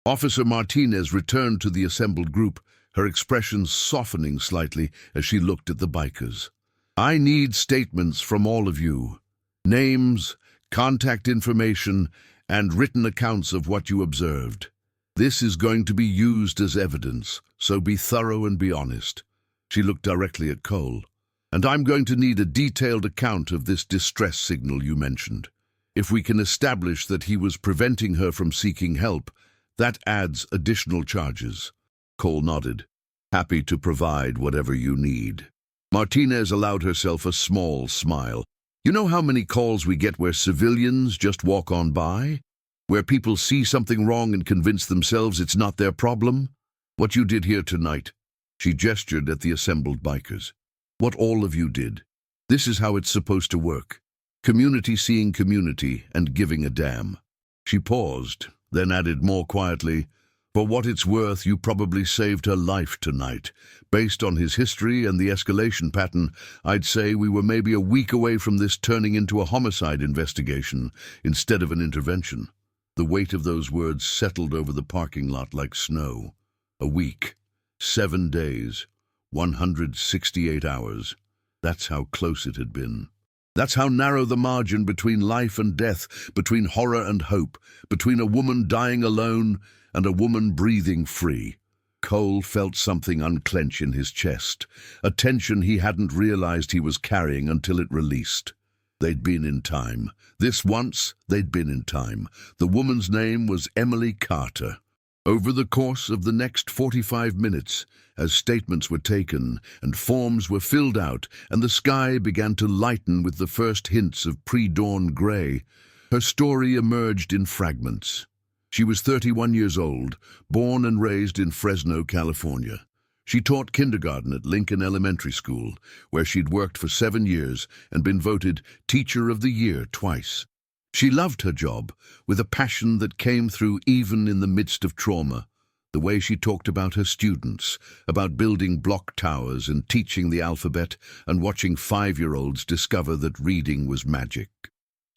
Officer Martinez returned to the assembled group, her expression softening slightly as she looked at the bikers. "I need statements from all of you. Names, contact information, and written accounts of what you observed. This is going to be used as evidence, so be thorough and be honest." She looked directly at Cole. "And I'm going to need a detailed account of this distress signal you mentioned. If we can establish that he was preventing her from seeking help, that adds additional charges." Cole nodded, "Happy to provide whatever you need." Martinez allowed herself a small smile. "You know how many calls we get where civilians just walk on by? Where people see something wrong and convince themselves it's not their problem? What you did here tonight." She gestured at the assembled bikers. "What all of you did. This is how it's supposed to work. Community seeing community and giving a damn." She paused, then added more quietly, "For what it's worth, you probably saved her life tonight. Based on his history and the escalation pattern, I'd say we were maybe a week away from this turning into a homicide investigation instead of an intervention." The weight of those words settled over the parking lot like snow. A week, 7 days, 168 hours. That's how close it had been. That's how narrow the margin between life and death, between horror and hope, between a woman dying alone and a woman breathing free. Cole felt something unclench in his chest, a tension he hadn't realized he was carrying until it released. They'd been in time. This once, they'd been in time. The woman's name was Emily Carter. Over the course of the next 45 minutes, as statements were taken and forms were filled out and the sky began to lighten with the first hints of pre-dawn gray, her story emerged in fragments. She was 31 years old, born and raised in Fresno, California. She taught kindergarten at Lincoln Elementary School, where she'd worked for 7 years and been voted Teacher of the Year twice. She loved her job, with a passion that came through even in the midst of trauma. The way she talked about her students, about building block towers and teaching the alphabet and watching 5-year-olds discover that reading was magic.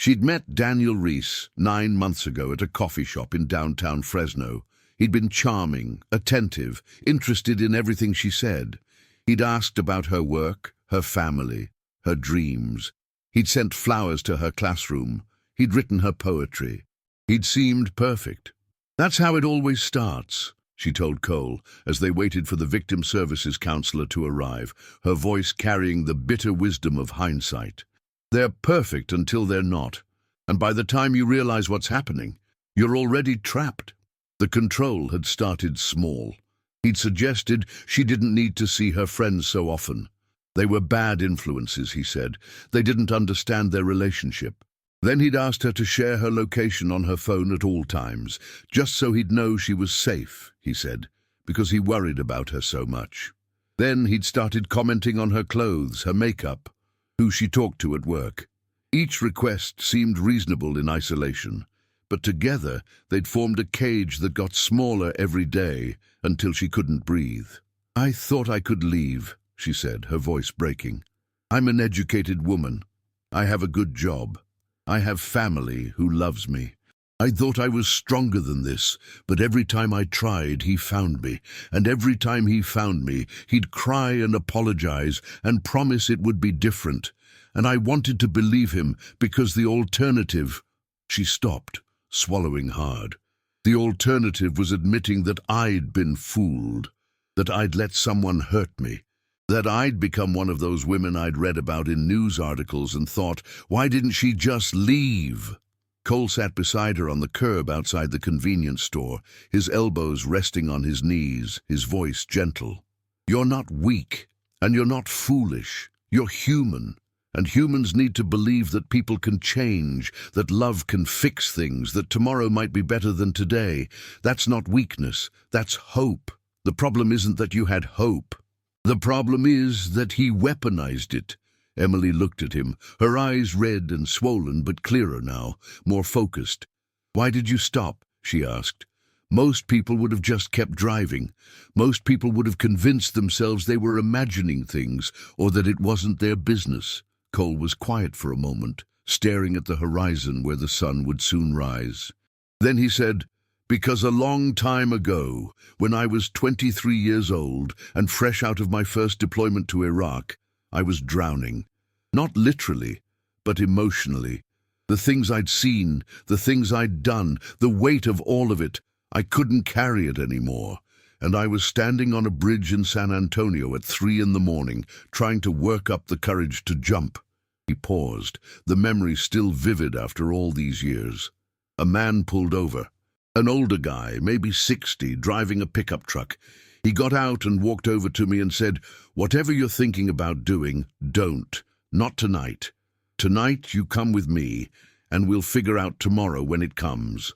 She'd met Daniel Reese 9 months ago at a coffee shop in downtown Fresno. He'd been charming, attentive, interested in everything she said. He'd asked about her work, her family, her dreams. He'd sent flowers to her classroom. He'd written her poetry. He'd seemed perfect. "That's how it always starts," she told Cole, as they waited for the victim services counselor to arrive, her voice carrying the bitter wisdom of hindsight. "They're perfect until they're not, and by the time you realize what's happening, you're already trapped." The control had started small. He'd suggested she didn't need to see her friends so often. They were bad influences, he said. They didn't understand their relationship. Then he'd asked her to share her location on her phone at all times, just so he'd know she was safe, he said, because he worried about her so much. Then he'd started commenting on her clothes, her makeup, who she talked to at work. Each request seemed reasonable in isolation, but together they'd formed a cage that got smaller every day until she couldn't breathe. "I thought I could leave," she said, her voice breaking. "I'm an educated woman. I have a good job. I have family who loves me. I thought I was stronger than this, but every time I tried, he found me. And every time he found me, he'd cry and apologize and promise it would be different. And I wanted to believe him because the alternative—" She stopped, swallowing hard. The alternative was admitting that I'd been fooled, that I'd let someone hurt me, that I'd become one of those women I'd read about in news articles and thought, why didn't she just leave? Cole sat beside her on the curb outside the convenience store, his elbows resting on his knees, his voice gentle. "You're not weak, and you're not foolish. You're human. And humans need to believe that people can change, that love can fix things, that tomorrow might be better than today. That's not weakness, that's hope. The problem isn't that you had hope. The problem is that he weaponized it." Emily looked at him, her eyes red and swollen but clearer now, more focused. "Why did you stop?" she asked. "Most people would have just kept driving. Most people would have convinced themselves they were imagining things, or that it wasn't their business." Cole was quiet for a moment, staring at the horizon where the sun would soon rise. Then he said, "Because a long time ago, when I was 23 years old and fresh out of my first deployment to Iraq, I was drowning. Not literally, but emotionally. The things I'd seen, the things I'd done, the weight of all of it, I couldn't carry it anymore. And I was standing on a bridge in San Antonio at 3 a.m, trying to work up the courage to jump." He paused, the memory still vivid after all these years. A man pulled over. An older guy, maybe 60, driving a pickup truck. He got out and walked over to me and said, "Whatever you're thinking about doing, don't. Not tonight. Tonight you come with me, and we'll figure out tomorrow when it comes."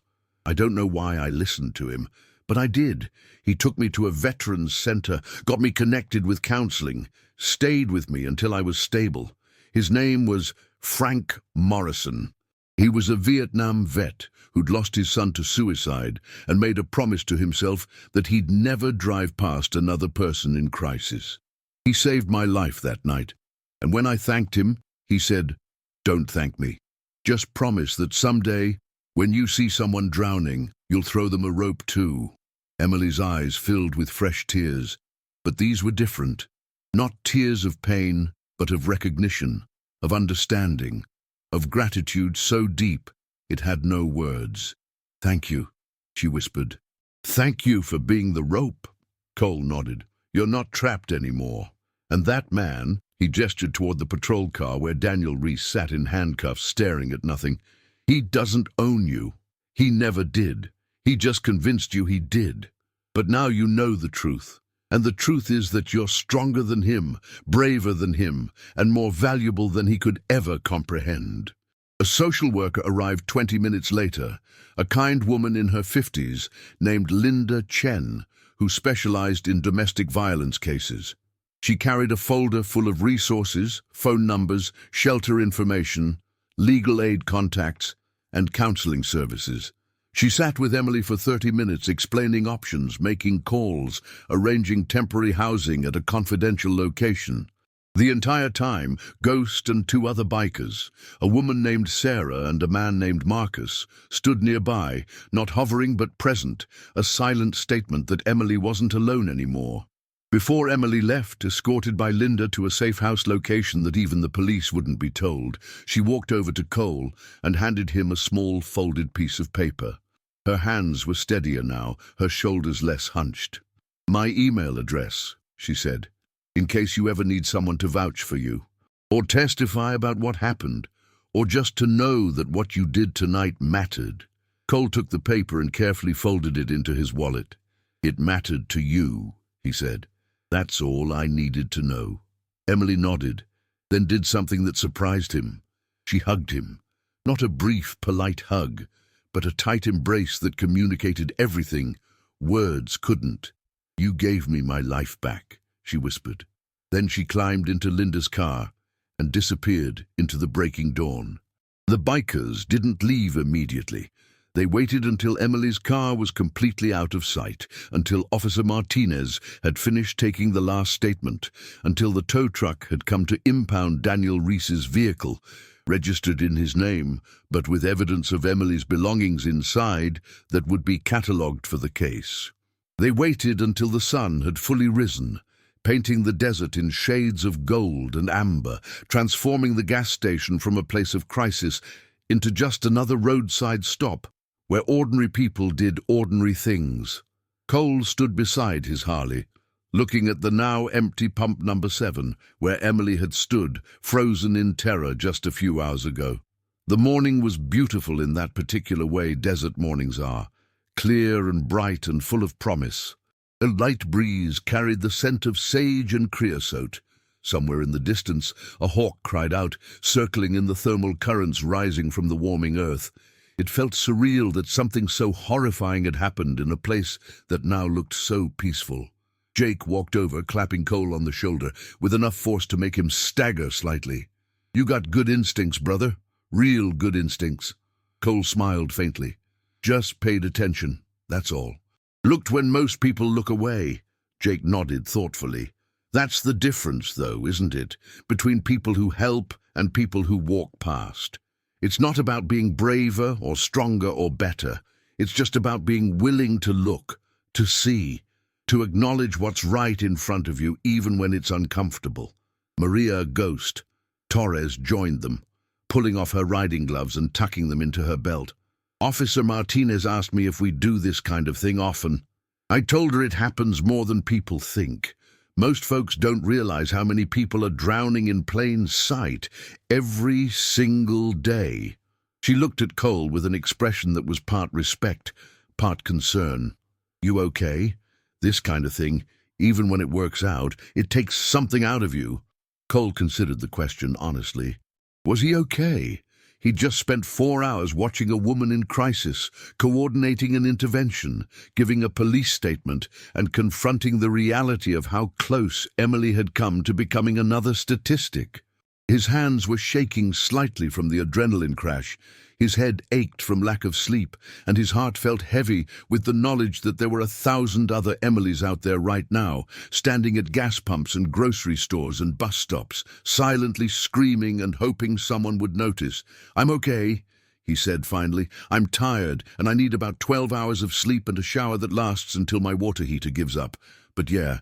I don't know why I listened to him, but I did. He took me to a veterans center, got me connected with counseling, stayed with me until I was stable. His name was Frank Morrison. He was a Vietnam vet who'd lost his son to suicide and made a promise to himself that he'd never drive past another person in crisis. He saved my life that night, and when I thanked him, he said, "Don't thank me. Just promise that someday, when you see someone drowning, you'll throw them a rope too." Emily's eyes filled with fresh tears, but these were different. Not tears of pain, but of recognition, of understanding, of gratitude so deep it had no words. "Thank you," she whispered. "Thank you for being the rope." Cole nodded. "You're not trapped anymore. And that man," he gestured toward the patrol car where Daniel Reese sat in handcuffs staring at nothing, "he doesn't own you. He never did. He just convinced you he did. But now you know the truth. And the truth is that you're stronger than him, braver than him, and more valuable than he could ever comprehend." A social worker arrived 20 minutes later, a kind woman in her 50s named Linda Chen, who specialized in domestic violence cases. She carried a folder full of resources, phone numbers, shelter information, legal aid contacts, and counseling services. She sat with Emily for 30 minutes explaining options, making calls, arranging temporary housing at a confidential location. The entire time, Ghost and two other bikers, a woman named Sarah and a man named Marcus, stood nearby, not hovering but present, a silent statement that Emily wasn't alone anymore. Before Emily left, escorted by Linda to a safe house location that even the police wouldn't be told, she walked over to Cole and handed him a small folded piece of paper. Her hands were steadier now, her shoulders less hunched. "My email address," she said, "in case you ever need someone to vouch for you, or testify about what happened, or just to know that what you did tonight mattered." Cole took the paper and carefully folded it into his wallet. "It mattered to you," he said. "That's all I needed to know." Emily nodded, then did something that surprised him. She hugged him. Not a brief, polite hug, but a tight embrace that communicated everything words couldn't. "You gave me my life back," she whispered. Then she climbed into Linda's car and disappeared into the breaking dawn. The bikers didn't leave immediately. They waited until Emily's car was completely out of sight, until Officer Martinez had finished taking the last statement, until the tow truck had come to impound Daniel Reese's vehicle, registered in his name, but with evidence of Emily's belongings inside that would be catalogued for the case. They waited until the sun had fully risen, painting the desert in shades of gold and amber, transforming the gas station from a place of crisis into just another roadside stop, where ordinary people did ordinary things. Cole stood beside his Harley, looking at the now empty pump number 7, where Emily had stood, frozen in terror just a few hours ago. The morning was beautiful in that particular way desert mornings are, clear and bright and full of promise. A light breeze carried the scent of sage and creosote. Somewhere in the distance, a hawk cried out, circling in the thermal currents rising from the warming earth. It felt surreal that something so horrifying had happened in a place that now looked so peaceful. Jake walked over, clapping Cole on the shoulder, with enough force to make him stagger slightly. "You got good instincts, brother. Real good instincts." Cole smiled faintly. "Just paid attention, that's all. Looked when most people look away." Jake nodded thoughtfully. "That's the difference, though, isn't it, between people who help and people who walk past. It's not about being braver or stronger or better. It's just about being willing to look, to see, to acknowledge what's right in front of you even when it's uncomfortable." Maria, Ghost, Torres joined them, pulling off her riding gloves and tucking them into her belt. "Officer Martinez asked me if we do this kind of thing often. I told her it happens more than people think. Most folks don't realize how many people are drowning in plain sight every single day." She looked at Cole with an expression that was part respect, part concern. "You okay? This kind of thing, even when it works out, it takes something out of you." Cole considered the question honestly. Was he okay? He'd just spent 4 hours watching a woman in crisis, coordinating an intervention, giving a police statement, and confronting the reality of how close Emily had come to becoming another statistic. His hands were shaking slightly from the adrenaline crash. His head ached from lack of sleep, and his heart felt heavy with the knowledge that there were 1,000 other Emilys out there right now, standing at gas pumps and grocery stores and bus stops, silently screaming and hoping someone would notice. "I'm okay," he said finally. "I'm tired, and I need about 12 hours of sleep and a shower that lasts until my water heater gives up. But yeah,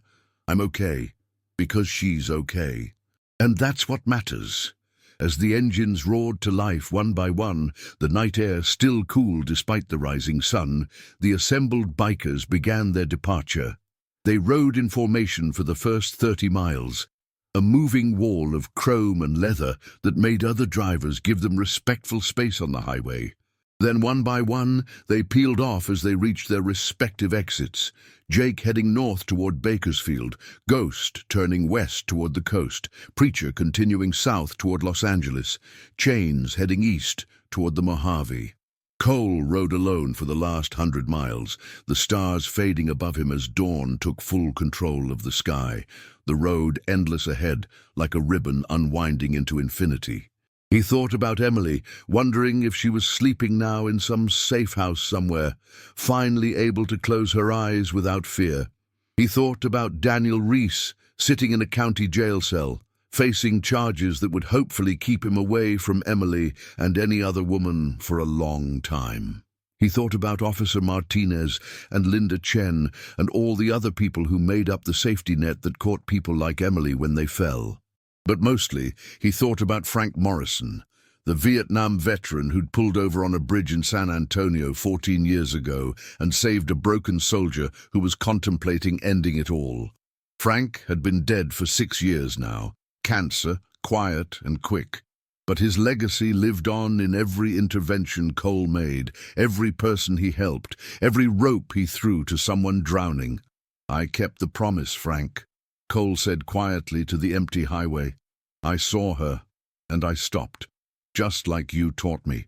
I'm okay, because she's okay. And that's what matters." As the engines roared to life one by one, the night air still cool despite the rising sun, the assembled bikers began their departure. They rode in formation for the first 30 miles, a moving wall of chrome and leather that made other drivers give them respectful space on the highway. Then one by one, they peeled off as they reached their respective exits, Jake heading north toward Bakersfield, Ghost turning west toward the coast, Preacher continuing south toward Los Angeles, Chains heading east toward the Mojave. Cole rode alone for the last 100 miles, the stars fading above him as dawn took full control of the sky, the road endless ahead like a ribbon unwinding into infinity. He thought about Emily, wondering if she was sleeping now in some safe house somewhere, finally able to close her eyes without fear. He thought about Daniel Reese, sitting in a county jail cell, facing charges that would hopefully keep him away from Emily and any other woman for a long time. He thought about Officer Martinez and Linda Chen and all the other people who made up the safety net that caught people like Emily when they fell. But mostly, he thought about Frank Morrison, the Vietnam veteran who'd pulled over on a bridge in San Antonio 14 years ago and saved a broken soldier who was contemplating ending it all. Frank had been dead for 6 years now, cancer, quiet and quick. But his legacy lived on in every intervention Cole made, every person he helped, every rope he threw to someone drowning. "I kept the promise, Frank," Cole said quietly to the empty highway. "I saw her, and I stopped, just like you taught me."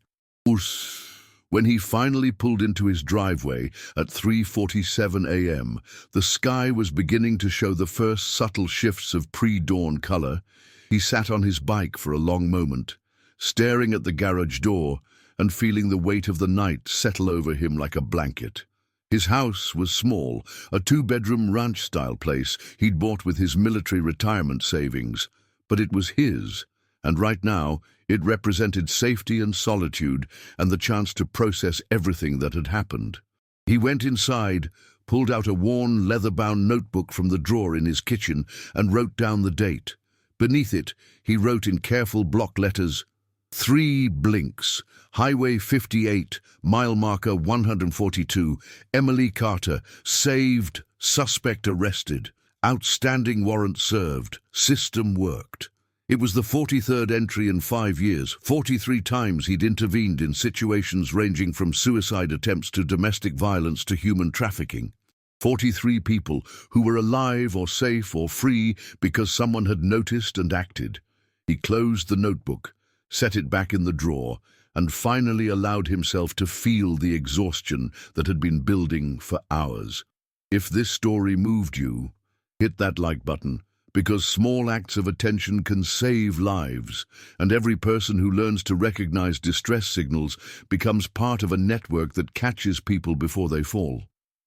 When he finally pulled into his driveway at 3:47 a.m., the sky was beginning to show the first subtle shifts of pre-dawn color. He sat on his bike for a long moment, staring at the garage door and feeling the weight of the night settle over him like a blanket. His house was small, a 2-bedroom ranch-style place he'd bought with his military retirement savings, but it was his, and right now it represented safety and solitude and the chance to process everything that had happened. He went inside, pulled out a worn, leather-bound notebook from the drawer in his kitchen and wrote down the date. Beneath it, he wrote in careful block letters, 3 blinks, Highway 58, mile marker 142, Emily Carter, saved, suspect arrested, outstanding warrant served, system worked. It was the 43rd entry in 5 years. 43 times he'd intervened in situations ranging from suicide attempts to domestic violence to human trafficking. 43 people who were alive or safe or free because someone had noticed and acted. He closed the notebook, set it back in the drawer, and finally allowed himself to feel the exhaustion that had been building for hours. If this story moved you, hit that like button, because small acts of attention can save lives, and every person who learns to recognize distress signals becomes part of a network that catches people before they fall.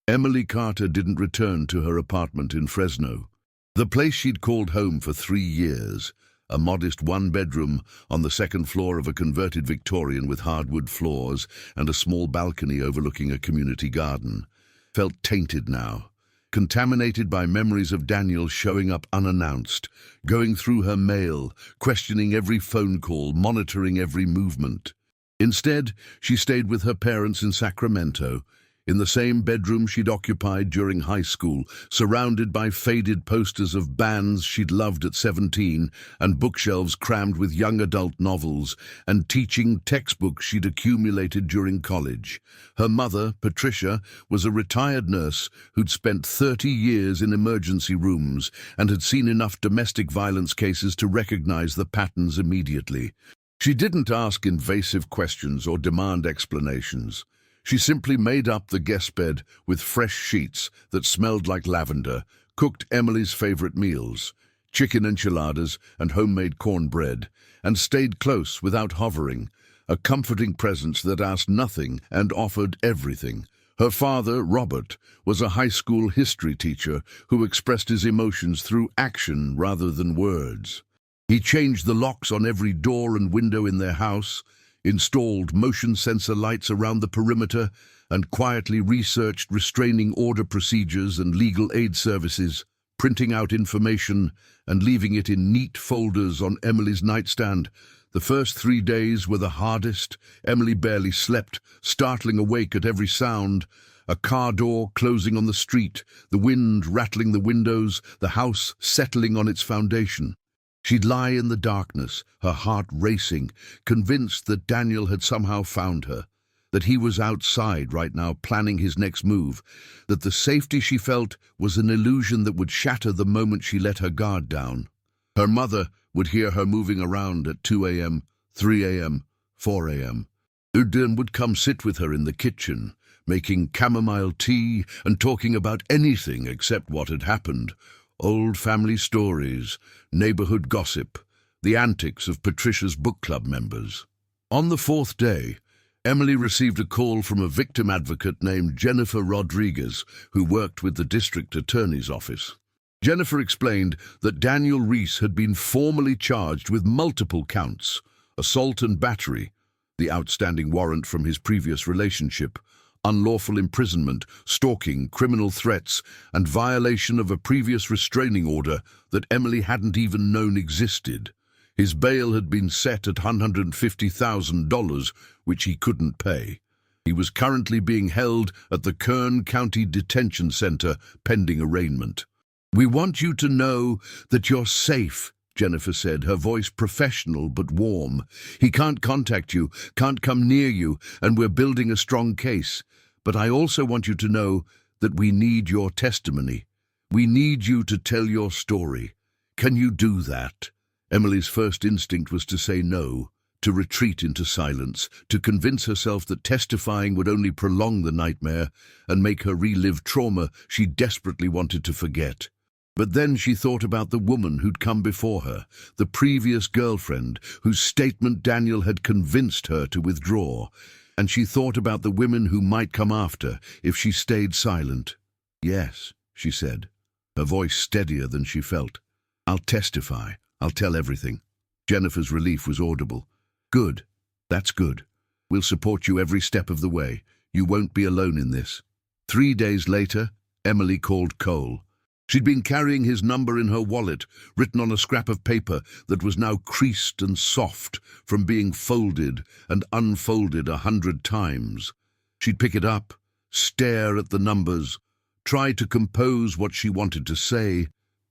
Emily Carter didn't return to her apartment in Fresno, the place she'd called home for 3 years, a modest 1-bedroom on the 2nd floor of a converted Victorian with hardwood floors and a small balcony overlooking a community garden. Felt tainted now, contaminated by memories of Daniel showing up unannounced, going through her mail, questioning every phone call, monitoring every movement. Instead, she stayed with her parents in Sacramento, in the same bedroom she'd occupied during high school, surrounded by faded posters of bands she'd loved at 17 and bookshelves crammed with young adult novels and teaching textbooks she'd accumulated during college. Her mother, Patricia, was a retired nurse who'd spent 30 years in emergency rooms and had seen enough domestic violence cases to recognize the patterns immediately. She didn't ask invasive questions or demand explanations. She simply made up the guest bed with fresh sheets that smelled like lavender, cooked Emily's favorite meals, chicken enchiladas and homemade cornbread, and stayed close without hovering, a comforting presence that asked nothing and offered everything. Her father, Robert, was a high school history teacher who expressed his emotions through action rather than words. He changed the locks on every door and window in their house, installed motion sensor lights around the perimeter, and quietly researched restraining order procedures and legal aid services, printing out information and leaving it in neat folders on Emily's nightstand. The first 3 days were the hardest. Emily barely slept, startling awake at every sound. A car door closing on the street, the wind rattling the windows, the house settling on its foundation. She'd lie in the darkness, her heart racing, convinced that Daniel had somehow found her, that he was outside right now planning his next move, that the safety she felt was an illusion that would shatter the moment she let her guard down. Her mother would hear her moving around at 2 a.m., 3 a.m., 4 a.m. Udin would come sit with her in the kitchen, making chamomile tea and talking about anything except what had happened. Old family stories, neighborhood gossip, the antics of Patricia's book club members. On the 4th day, Emily received a call from a victim advocate named Jennifer Rodriguez, who worked with the district attorney's office. Jennifer explained that Daniel Reese had been formally charged with multiple counts: assault and battery, the outstanding warrant from his previous relationship, unlawful imprisonment, stalking, criminal threats, and violation of a previous restraining order that Emily hadn't even known existed. His bail had been set at $150,000, which he couldn't pay. He was currently being held at the Kern County Detention Center pending arraignment. "We want you to know that you're safe," Jennifer said, her voice professional but warm. "He can't contact you, can't come near you, and we're building a strong case. But I also want you to know that we need your testimony. We need you to tell your story. Can you do that?" Emily's first instinct was to say no, to retreat into silence, to convince herself that testifying would only prolong the nightmare and make her relive trauma she desperately wanted to forget. But then she thought about the woman who'd come before her, the previous girlfriend whose statement Daniel had convinced her to withdraw, and she thought about the women who might come after if she stayed silent. "Yes," she said, her voice steadier than she felt. "I'll testify. I'll tell everything." Jennifer's relief was audible. "Good. That's good. We'll support you every step of the way. You won't be alone in this." 3 days later, Emily called Cole. She'd been carrying his number in her wallet, written on a scrap of paper that was now creased and soft from being folded and unfolded 100 times. She'd pick it up, stare at the numbers, try to compose what she wanted to say,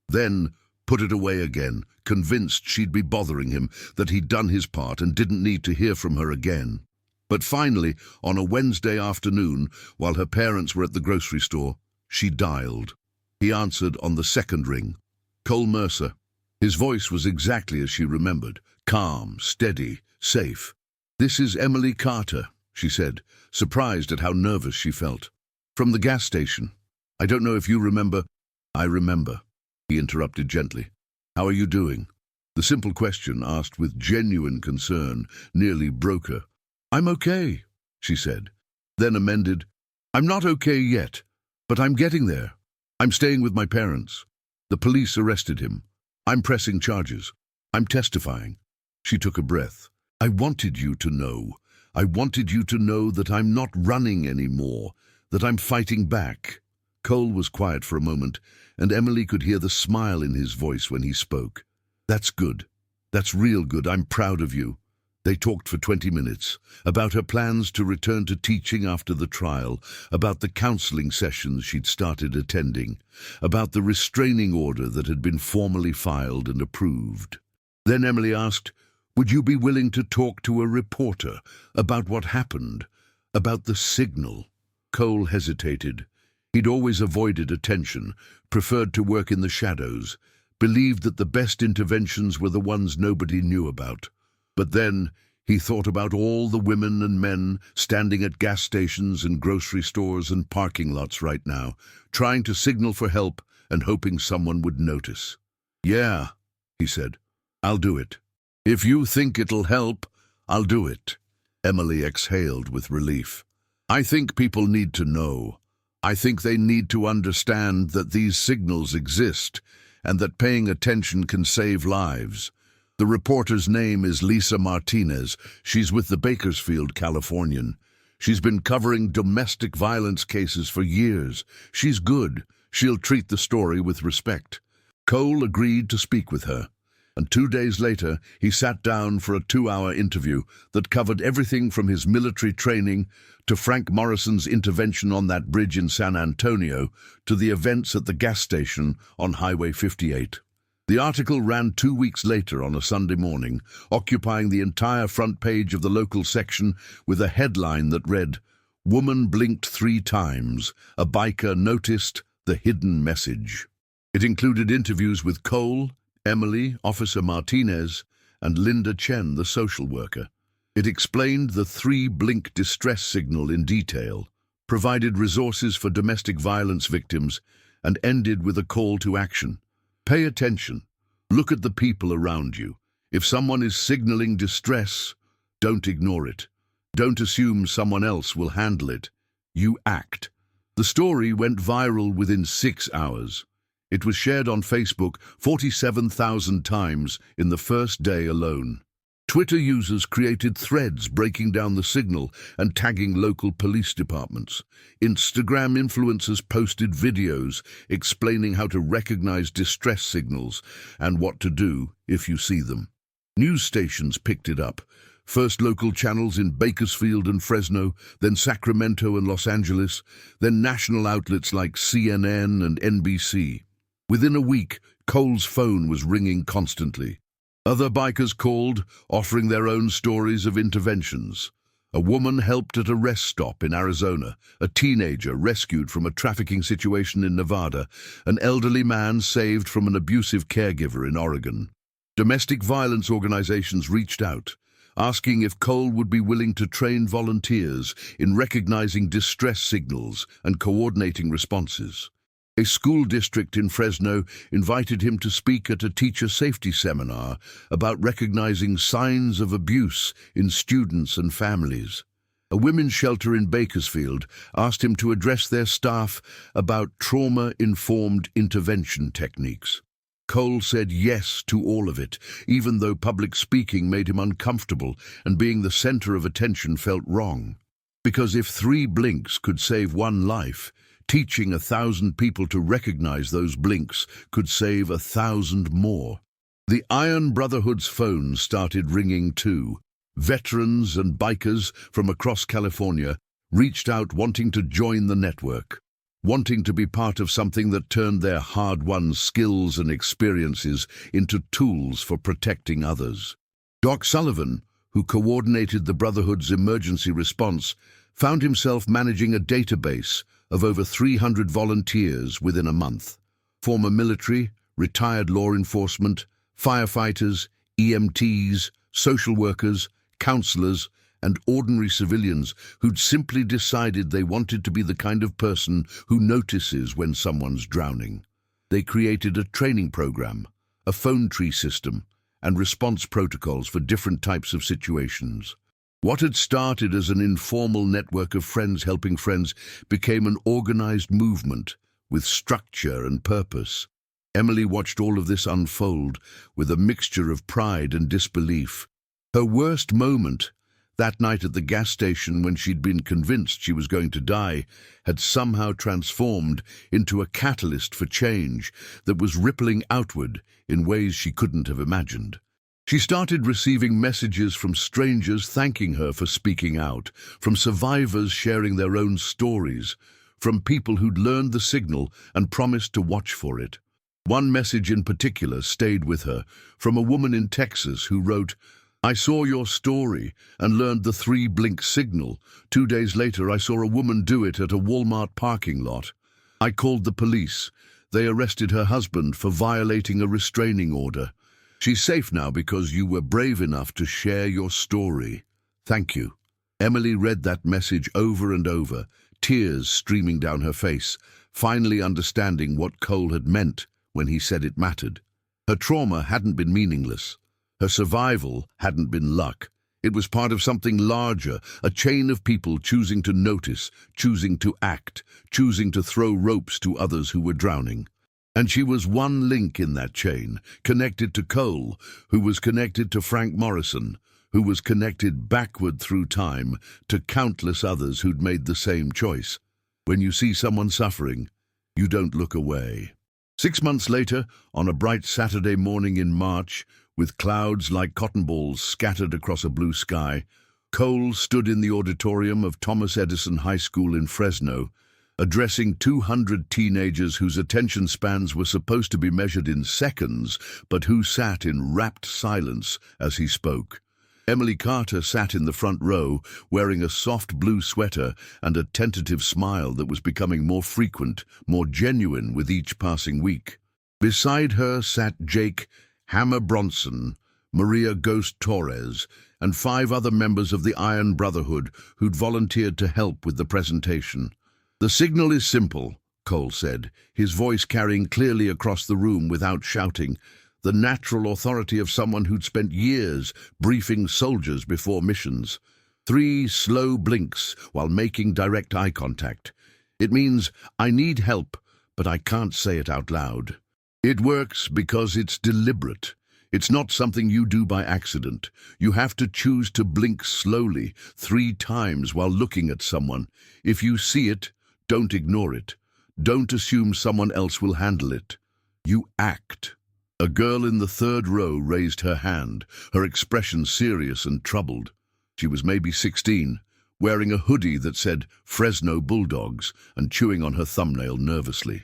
then put it away again, convinced she'd be bothering him, that he'd done his part and didn't need to hear from her again. But finally, on a Wednesday afternoon, while her parents were at the grocery store, she dialed. He answered on the second ring. Cole Mercer. His voice was exactly as she remembered, calm, steady, safe. "This is Emily Carter," she said, surprised at how nervous she felt. "From the gas station. I don't know if you remember." "I remember," he interrupted gently. "How are you doing?" The simple question, asked with genuine concern, nearly broke her. "I'm okay," she said, then amended, "I'm not okay yet, but I'm getting there. I'm staying with my parents. The police arrested him. I'm pressing charges. I'm testifying." She took a breath. "I wanted you to know. I wanted you to know that I'm not running anymore, that I'm fighting back." Cole was quiet for a moment, and Emily could hear the smile in his voice when he spoke. "That's good. That's real good. I'm proud of you." They talked for 20 minutes, about her plans to return to teaching after the trial, about the counseling sessions she'd started attending, about the restraining order that had been formally filed and approved. Then Emily asked, "Would you be willing to talk to a reporter about what happened, about the signal?" Cole hesitated. He'd always avoided attention, preferred to work in the shadows, believed that the best interventions were the ones nobody knew about. But then he thought about all the women and men standing at gas stations and grocery stores and parking lots right now, trying to signal for help and hoping someone would notice. "Yeah," he said, "I'll do it. If you think it'll help, I'll do it." Emily exhaled with relief. "I think people need to know. I think they need to understand that these signals exist and that paying attention can save lives." The reporter's name is Lisa Martinez. She's with the Bakersfield Californian. She's been covering domestic violence cases for years. She's good. She'll treat the story with respect. Cole agreed to speak with her, and 2 days later he sat down for a 2-hour interview that covered everything from his military training to Frank Morrison's intervention on that bridge in San Antonio to the events at the gas station on Highway 58. The article ran 2 weeks later on a Sunday morning, occupying the entire front page of the local section with a headline that read, "Woman blinked 3 times. A biker noticed the hidden message." It included interviews with Cole, Emily, Officer Martinez, and Linda Chen, the social worker. It explained the 3-blink distress signal in detail, provided resources for domestic violence victims, and ended with a call to action. Pay attention. Look at the people around you. If someone is signaling distress, don't ignore it. Don't assume someone else will handle it. You act. The story went viral within 6 hours. It was shared on Facebook 47,000 times in the first day alone. Twitter users created threads breaking down the signal and tagging local police departments. Instagram influencers posted videos explaining how to recognize distress signals and what to do if you see them. News stations picked it up. First local channels in Bakersfield and Fresno, then Sacramento and Los Angeles, then national outlets like CNN and NBC. Within a week, Cole's phone was ringing constantly. Other bikers called, offering their own stories of interventions. A woman helped at a rest stop in Arizona, a teenager rescued from a trafficking situation in Nevada, an elderly man saved from an abusive caregiver in Oregon. Domestic violence organizations reached out, asking if Cole would be willing to train volunteers in recognizing distress signals and coordinating responses. A school district in Fresno invited him to speak at a teacher safety seminar about recognizing signs of abuse in students and families. A women's shelter in Bakersfield asked him to address their staff about trauma-informed intervention techniques. Cole said yes to all of it, even though public speaking made him uncomfortable and being the center of attention felt wrong. Because if 3 blinks could save 1 life, teaching 1,000 people to recognize those blinks could save 1,000 more. The Iron Brotherhood's phones started ringing too. Veterans and bikers from across California reached out wanting to join the network, wanting to be part of something that turned their hard-won skills and experiences into tools for protecting others. Doc Sullivan, who coordinated the Brotherhood's emergency response, found himself managing a database of over 300 volunteers within a month. Former military, retired law enforcement, firefighters, EMTs, social workers, counselors, and ordinary civilians who'd simply decided they wanted to be the kind of person who notices when someone's drowning. They created a training program, a phone tree system, and response protocols for different types of situations. What had started as an informal network of friends helping friends became an organized movement with structure and purpose. Emily watched all of this unfold with a mixture of pride and disbelief. Her worst moment, that night at the gas station when she'd been convinced she was going to die, had somehow transformed into a catalyst for change that was rippling outward in ways she couldn't have imagined. She started receiving messages from strangers thanking her for speaking out, from survivors sharing their own stories, from people who'd learned the signal and promised to watch for it. One message in particular stayed with her, from a woman in Texas who wrote, "I saw your story and learned the 3-blink signal. 2 days later, I saw a woman do it at a Walmart parking lot. I called the police. They arrested her husband for violating a restraining order. She's safe now because you were brave enough to share your story. Thank you." Emily read that message over and over, tears streaming down her face, finally understanding what Cole had meant when he said it mattered. Her trauma hadn't been meaningless. Her survival hadn't been luck. It was part of something larger, a chain of people choosing to notice, choosing to act, choosing to throw ropes to others who were drowning. And she was one link in that chain, connected to Cole, who was connected to Frank Morrison, who was connected backward through time to countless others who'd made the same choice. When you see someone suffering, you don't look away. 6 months later, on a bright Saturday morning in March, with clouds like cotton balls scattered across a blue sky, Cole stood in the auditorium of Thomas Edison High School in Fresno, addressing 200 teenagers whose attention spans were supposed to be measured in seconds, but who sat in rapt silence as he spoke. Emily Carter sat in the front row, wearing a soft blue sweater and a tentative smile that was becoming more frequent, more genuine with each passing week. Beside her sat Jake Hammer Bronson, Maria Ghost Torres, and 5 other members of the Iron Brotherhood who'd volunteered to help with the presentation. "The signal is simple," Cole said, his voice carrying clearly across the room without shouting, the natural authority of someone who'd spent years briefing soldiers before missions. 3 slow blinks while making direct eye contact. It means, I need help, but I can't say it out loud. It works because it's deliberate. It's not something you do by accident. You have to choose to blink slowly 3 times while looking at someone. If you see it, don't ignore it. Don't assume someone else will handle it. You act. A girl in the 3rd row raised her hand, her expression serious and troubled. She was maybe 16, wearing a hoodie that said Fresno Bulldogs and chewing on her thumbnail nervously.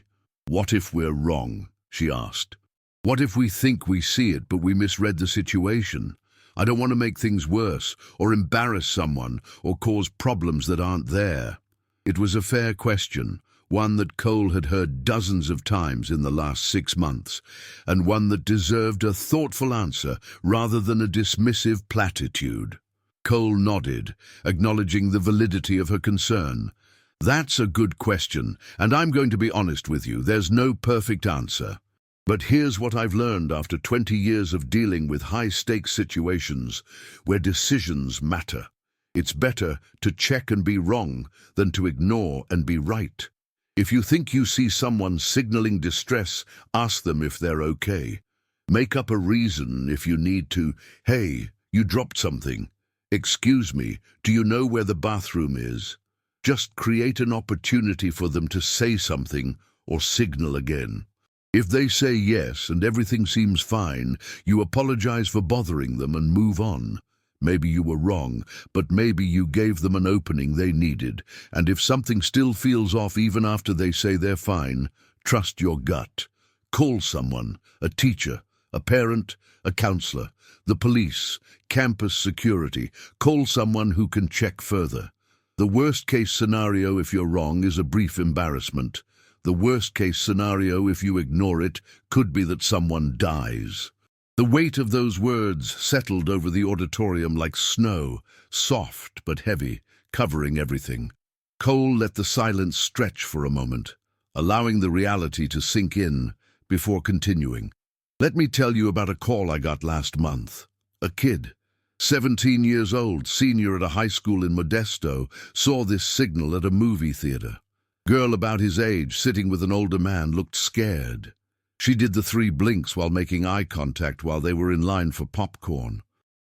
"What if we're wrong?" she asked. "What if we think we see it but we misread the situation? I don't want to make things worse or embarrass someone or cause problems that aren't there." It was a fair question, one that Cole had heard dozens of times in the last 6 months, and one that deserved a thoughtful answer rather than a dismissive platitude. Cole nodded, acknowledging the validity of her concern. "That's a good question, and I'm going to be honest with you, there's no perfect answer. But here's what I've learned after 20 years of dealing with high-stakes situations where decisions matter. It's better to check and be wrong than to ignore and be right. If you think you see someone signaling distress, ask them if they're okay. Make up a reason if you need to. Hey, you dropped something. Excuse me, do you know where the bathroom is? Just create an opportunity for them to say something or signal again. If they say yes and everything seems fine, you apologize for bothering them and move on. Maybe you were wrong, but maybe you gave them an opening they needed. And if something still feels off even after they say they're fine, trust your gut. Call someone, a teacher, a parent, a counselor, the police, campus security. Call someone who can check further. The worst-case scenario if you're wrong is a brief embarrassment. The worst-case scenario if you ignore it could be that someone dies. The weight of those words settled over the auditorium like snow, soft but heavy, covering everything. Cole let the silence stretch for a moment, allowing the reality to sink in before continuing. "Let me tell you about a call I got last month. A kid, 17 years old, senior at a high school in Modesto, saw this signal at a movie theater. Girl about his age, sitting with an older man, looked scared. She did the 3 blinks while making eye contact while they were in line for popcorn.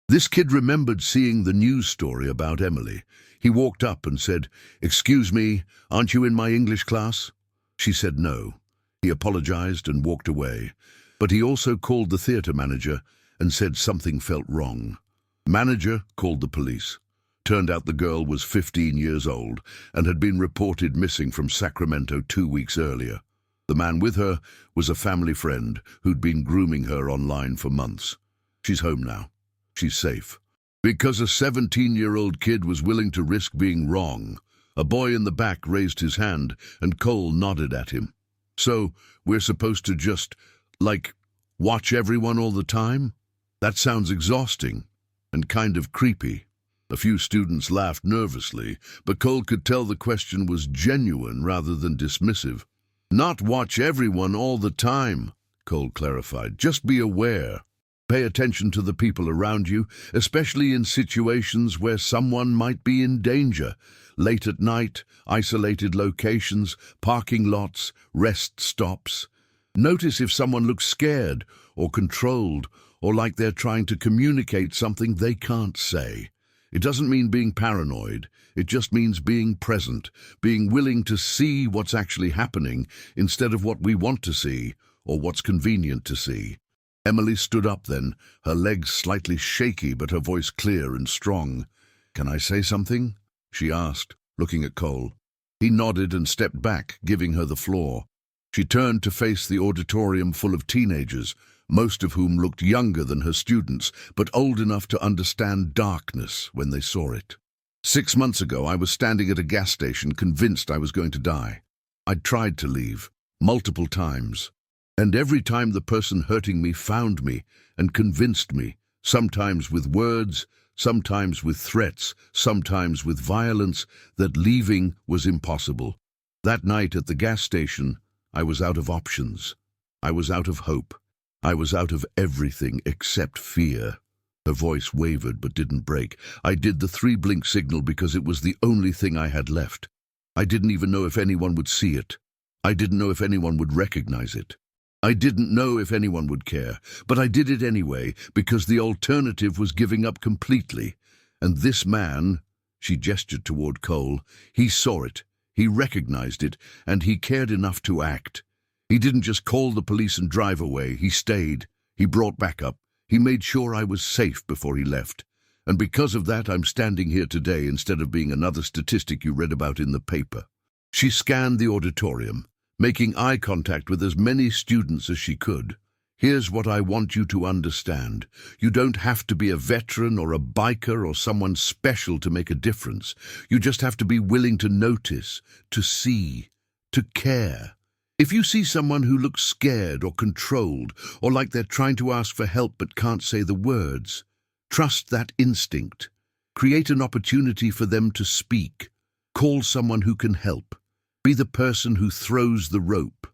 This kid remembered seeing the news story about Emily. He walked up and said, 'Excuse me, aren't you in my English class?' She said no. He apologized and walked away, but he also called the theater manager and said something felt wrong. Manager called the police. Turned out the girl was 15 years old and had been reported missing from Sacramento 2 weeks earlier. The man with her was a family friend who'd been grooming her online for months. She's home now. She's safe. Because a 17-year-old kid was willing to risk being wrong. A boy in the back raised his hand and Cole nodded at him. So, we're supposed to just, watch everyone all the time? That sounds exhausting and kind of creepy." A few students laughed nervously, but Cole could tell the question was genuine rather than dismissive. "Not watch everyone all the time," Cole clarified. "Just be aware. Pay attention to the people around you, especially in situations where someone might be in danger. Late at night, isolated locations, parking lots, rest stops. Notice if someone looks scared or controlled or like they're trying to communicate something they can't say. It doesn't mean being paranoid. It just means being present, being willing to see what's actually happening instead of what we want to see or what's convenient to see." Emily stood up then, her legs slightly shaky but her voice clear and strong. "Can I say something?" she asked, looking at Cole. He nodded and stepped back, giving her the floor. She turned to face the auditorium full of teenagers, most of whom looked younger than her students, but old enough to understand darkness when they saw it. 6 months ago, I was standing at a gas station convinced I was going to die. I'd tried to leave, multiple times. And every time the person hurting me found me and convinced me, sometimes with words, sometimes with threats, sometimes with violence, that leaving was impossible. That night at the gas station, I was out of options. I was out of hope. I was out of everything except fear. Her voice wavered but didn't break. I did the 3-blink signal because it was the only thing I had left. I didn't even know if anyone would see it. I didn't know if anyone would recognize it. I didn't know if anyone would care, but I did it anyway because the alternative was giving up completely. And this man, she gestured toward Cole, he saw it, he recognized it, and he cared enough to act. He didn't just call the police and drive away, he stayed, he brought backup, he made sure I was safe before he left. And because of that, I'm standing here today instead of being another statistic you read about in the paper. She scanned the auditorium, making eye contact with as many students as she could. Here's what I want you to understand. You don't have to be a veteran or a biker or someone special to make a difference. You just have to be willing to notice, to see, to care. If you see someone who looks scared or controlled, or like they're trying to ask for help but can't say the words, trust that instinct. Create an opportunity for them to speak. Call someone who can help. Be the person who throws the rope.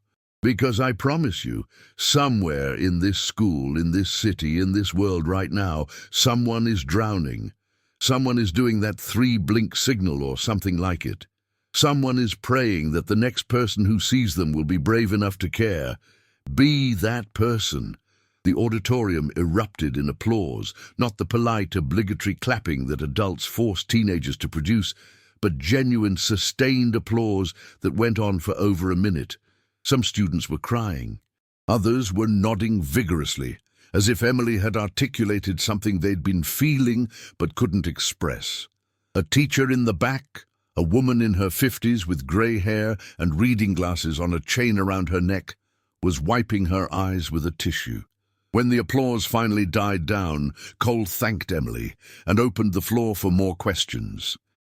Because I promise you, somewhere in this school, in this city, in this world right now, someone is drowning. Someone is doing that 3-blink signal or something like it. Someone is praying that the next person who sees them will be brave enough to care. Be that person. The auditorium erupted in applause, not the polite, obligatory clapping that adults force teenagers to produce, but genuine, sustained applause that went on for over a minute. Some students were crying. Others were nodding vigorously, as if Emily had articulated something they'd been feeling but couldn't express. A teacher in the back, a woman in her 50s with grey hair and reading glasses on a chain around her neck, was wiping her eyes with a tissue. When the applause finally died down, Cole thanked Emily and opened the floor for more questions.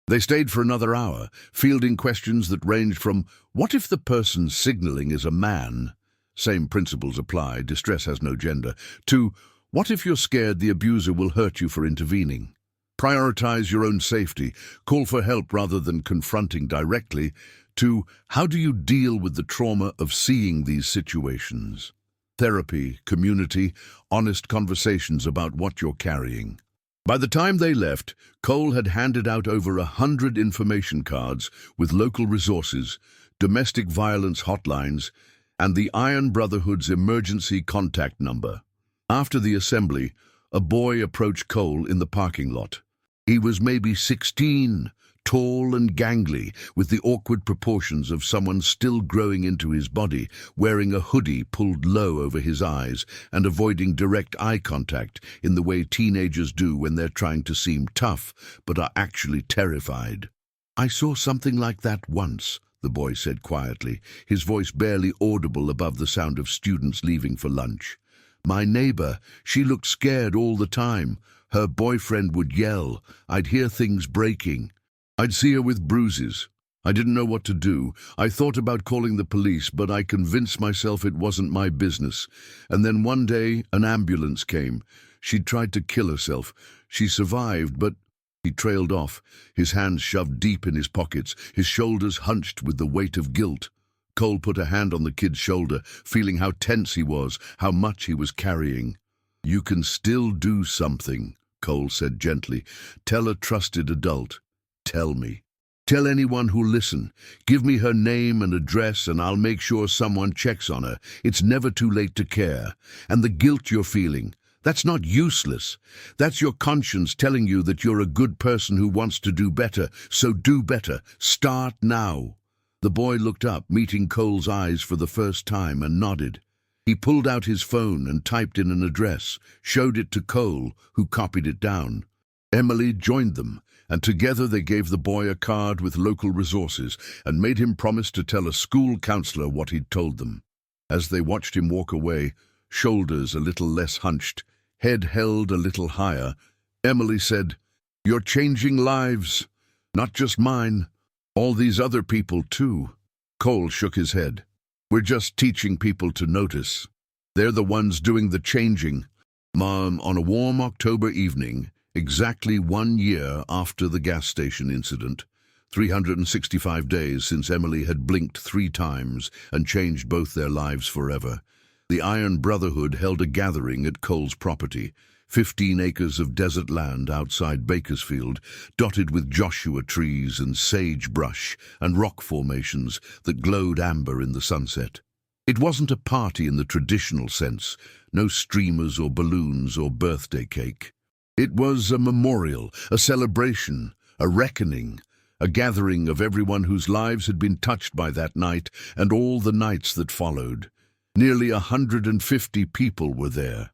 They stayed for another hour, fielding questions that ranged from, what if the person signaling is a man? Same principles apply, distress has no gender. To, what if you're scared the abuser will hurt you for intervening? Prioritize your own safety, call for help rather than confronting directly. To, how do you deal with the trauma of seeing these situations? Therapy, community, honest conversations about what you're carrying. By the time they left, Cole had handed out over 100 information cards with local resources, domestic violence hotlines, and the Iron Brotherhood's emergency contact number. After the assembly, a boy approached Cole in the parking lot. He was maybe 16, tall and gangly, with the awkward proportions of someone still growing into his body, wearing a hoodie pulled low over his eyes and avoiding direct eye contact in the way teenagers do when they're trying to seem tough but are actually terrified. I saw something like that once, the boy said quietly, his voice barely audible above the sound of students leaving for lunch. My neighbor, she looked scared all the time. Her boyfriend would yell. I'd hear things breaking. I'd see her with bruises. I didn't know what to do. I thought about calling the police, but I convinced myself it wasn't my business. And then one day, an ambulance came. She'd tried to kill herself. She survived, but... He trailed off, his hands shoved deep in his pockets, his shoulders hunched with the weight of guilt. Cole put a hand on the kid's shoulder, feeling how tense he was, how much he was carrying. You can still do something, Cole said gently. Tell a trusted adult. Tell me. Tell anyone who'll listen. Give me her name and address and I'll make sure someone checks on her. It's never too late to care. And the guilt you're feeling, that's not useless. That's your conscience telling you that you're a good person who wants to do better. So do better. Start now. The boy looked up, meeting Cole's eyes for the first time, and nodded. He pulled out his phone and typed in an address, showed it to Cole, who copied it down. Emily joined them, and together they gave the boy a card with local resources and made him promise to tell a school counselor what he'd told them. As they watched him walk away, shoulders a little less hunched, head held a little higher, Emily said, You're changing lives. Not just mine. All these other people, too. Cole shook his head. We're just teaching people to notice. They're the ones doing the changing. Mom, on a warm October evening, exactly 1 year after the gas station incident, 365 days since Emily had blinked 3 times and changed both their lives forever, the Iron Brotherhood held a gathering at Cole's property, 15 acres of desert land outside Bakersfield, dotted with Joshua trees and sagebrush and rock formations that glowed amber in the sunset. It wasn't a party in the traditional sense, no streamers or balloons or birthday cake. It was a memorial, a celebration, a reckoning, a gathering of everyone whose lives had been touched by that night and all the nights that followed. Nearly 150 people were there.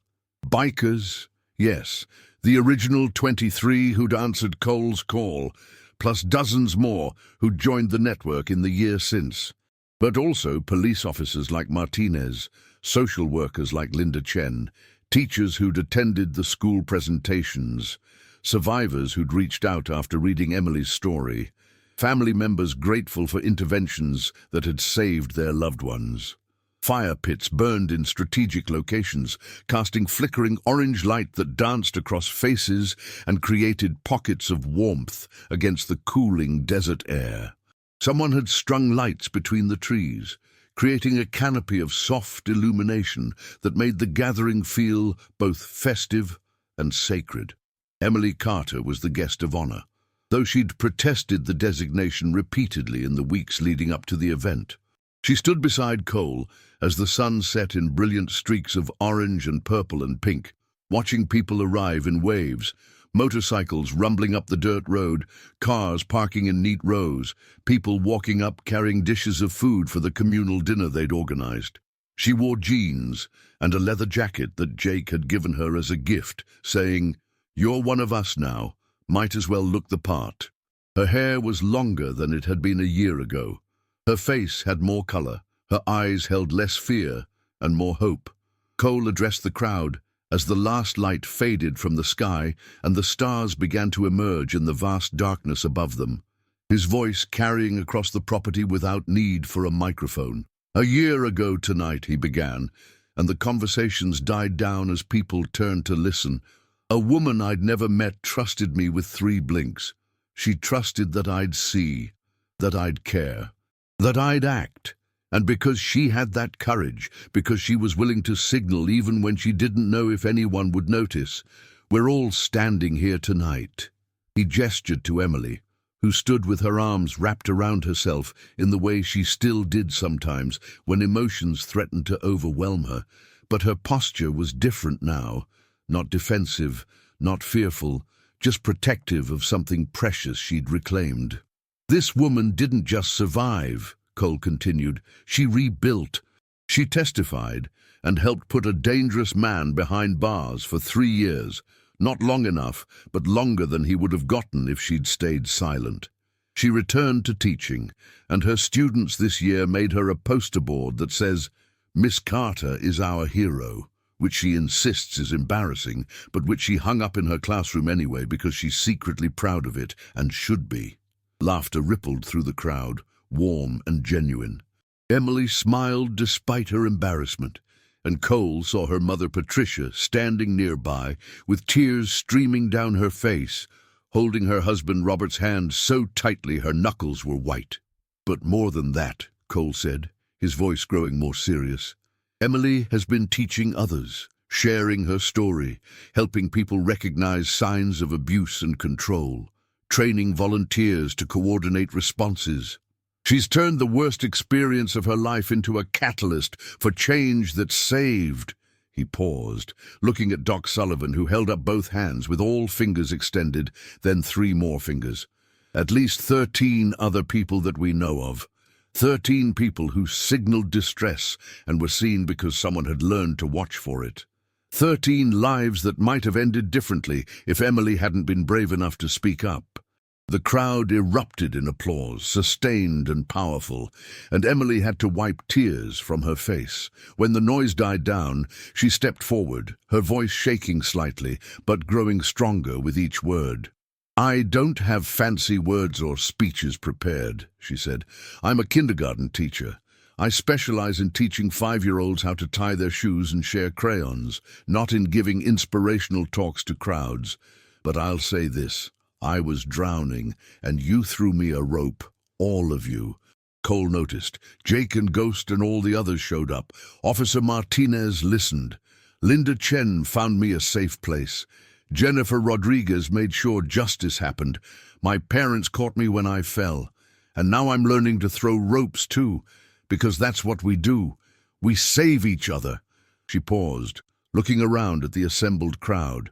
Bikers, yes, the original 23 who'd answered Cole's call, plus dozens more who'd joined the network in the year since. But also police officers like Martinez, social workers like Linda Chen, teachers who'd attended the school presentations, survivors who'd reached out after reading Emily's story, family members grateful for interventions that had saved their loved ones. Fire pits burned in strategic locations, casting flickering orange light that danced across faces and created pockets of warmth against the cooling desert air. Someone had strung lights between the trees, creating a canopy of soft illumination that made the gathering feel both festive and sacred. Emily Carter was the guest of honor, though she'd protested the designation repeatedly in the weeks leading up to the event. She stood beside Cole as the sun set in brilliant streaks of orange and purple and pink, watching people arrive in waves, motorcycles rumbling up the dirt road, cars parking in neat rows, people walking up carrying dishes of food for the communal dinner they'd organized. She wore jeans and a leather jacket that Jake had given her as a gift, saying, "You're one of us now, might as well look the part." Her hair was longer than it had been a year ago. Her face had more color, her eyes held less fear and more hope. Cole addressed the crowd as the last light faded from the sky and the stars began to emerge in the vast darkness above them, his voice carrying across the property without need for a microphone. "A year ago tonight," he began, and the conversations died down as people turned to listen. "A woman I'd never met trusted me with 3 blinks. She trusted that I'd see, that I'd care, that I'd act. And because she had that courage, because she was willing to signal even when she didn't know if anyone would notice, we're all standing here tonight." He gestured to Emily, who stood with her arms wrapped around herself in the way she still did sometimes when emotions threatened to overwhelm her. But her posture was different now, not defensive, not fearful, just protective of something precious she'd reclaimed. "This woman didn't just survive," Cole continued. "She rebuilt. She testified and helped put a dangerous man behind bars for 3 years. Not long enough, but longer than he would have gotten if she'd stayed silent. She returned to teaching, and her students this year made her a poster board that says, 'Miss Carter is our hero,' which she insists is embarrassing, but which she hung up in her classroom anyway because she's secretly proud of it and should be." Laughter rippled through the crowd, warm and genuine. Emily smiled despite her embarrassment, and Cole saw her mother Patricia standing nearby with tears streaming down her face, holding her husband Robert's hand so tightly her knuckles were white. "But more than that," Cole said, his voice growing more serious. "Emily has been teaching others, sharing her story, helping people recognize signs of abuse and control, training volunteers to coordinate responses. She's turned the worst experience of her life into a catalyst for change that saved." He paused, looking at Doc Sullivan, who held up both hands with all fingers extended, then 3 more fingers. "At least 13 other people that we know of. 13 people who signaled distress and were seen because someone had learned to watch for it. 13 lives that might have ended differently if Emily hadn't been brave enough to speak up." The crowd erupted in applause, sustained and powerful, and Emily had to wipe tears from her face. When the noise died down, she stepped forward, her voice shaking slightly, but growing stronger with each word. "I don't have fancy words or speeches prepared," she said. "I'm a kindergarten teacher. I specialize in teaching 5-year-olds how to tie their shoes and share crayons, not in giving inspirational talks to crowds. But I'll say this. I was drowning, and you threw me a rope, all of you." Cole noticed. Jake and Ghost and all the others showed up. Officer Martinez listened. Linda Chen found me a safe place. Jennifer Rodriguez made sure justice happened. My parents caught me when I fell. And now I'm learning to throw ropes too, because that's what we do. We save each other." She paused, looking around at the assembled crowd.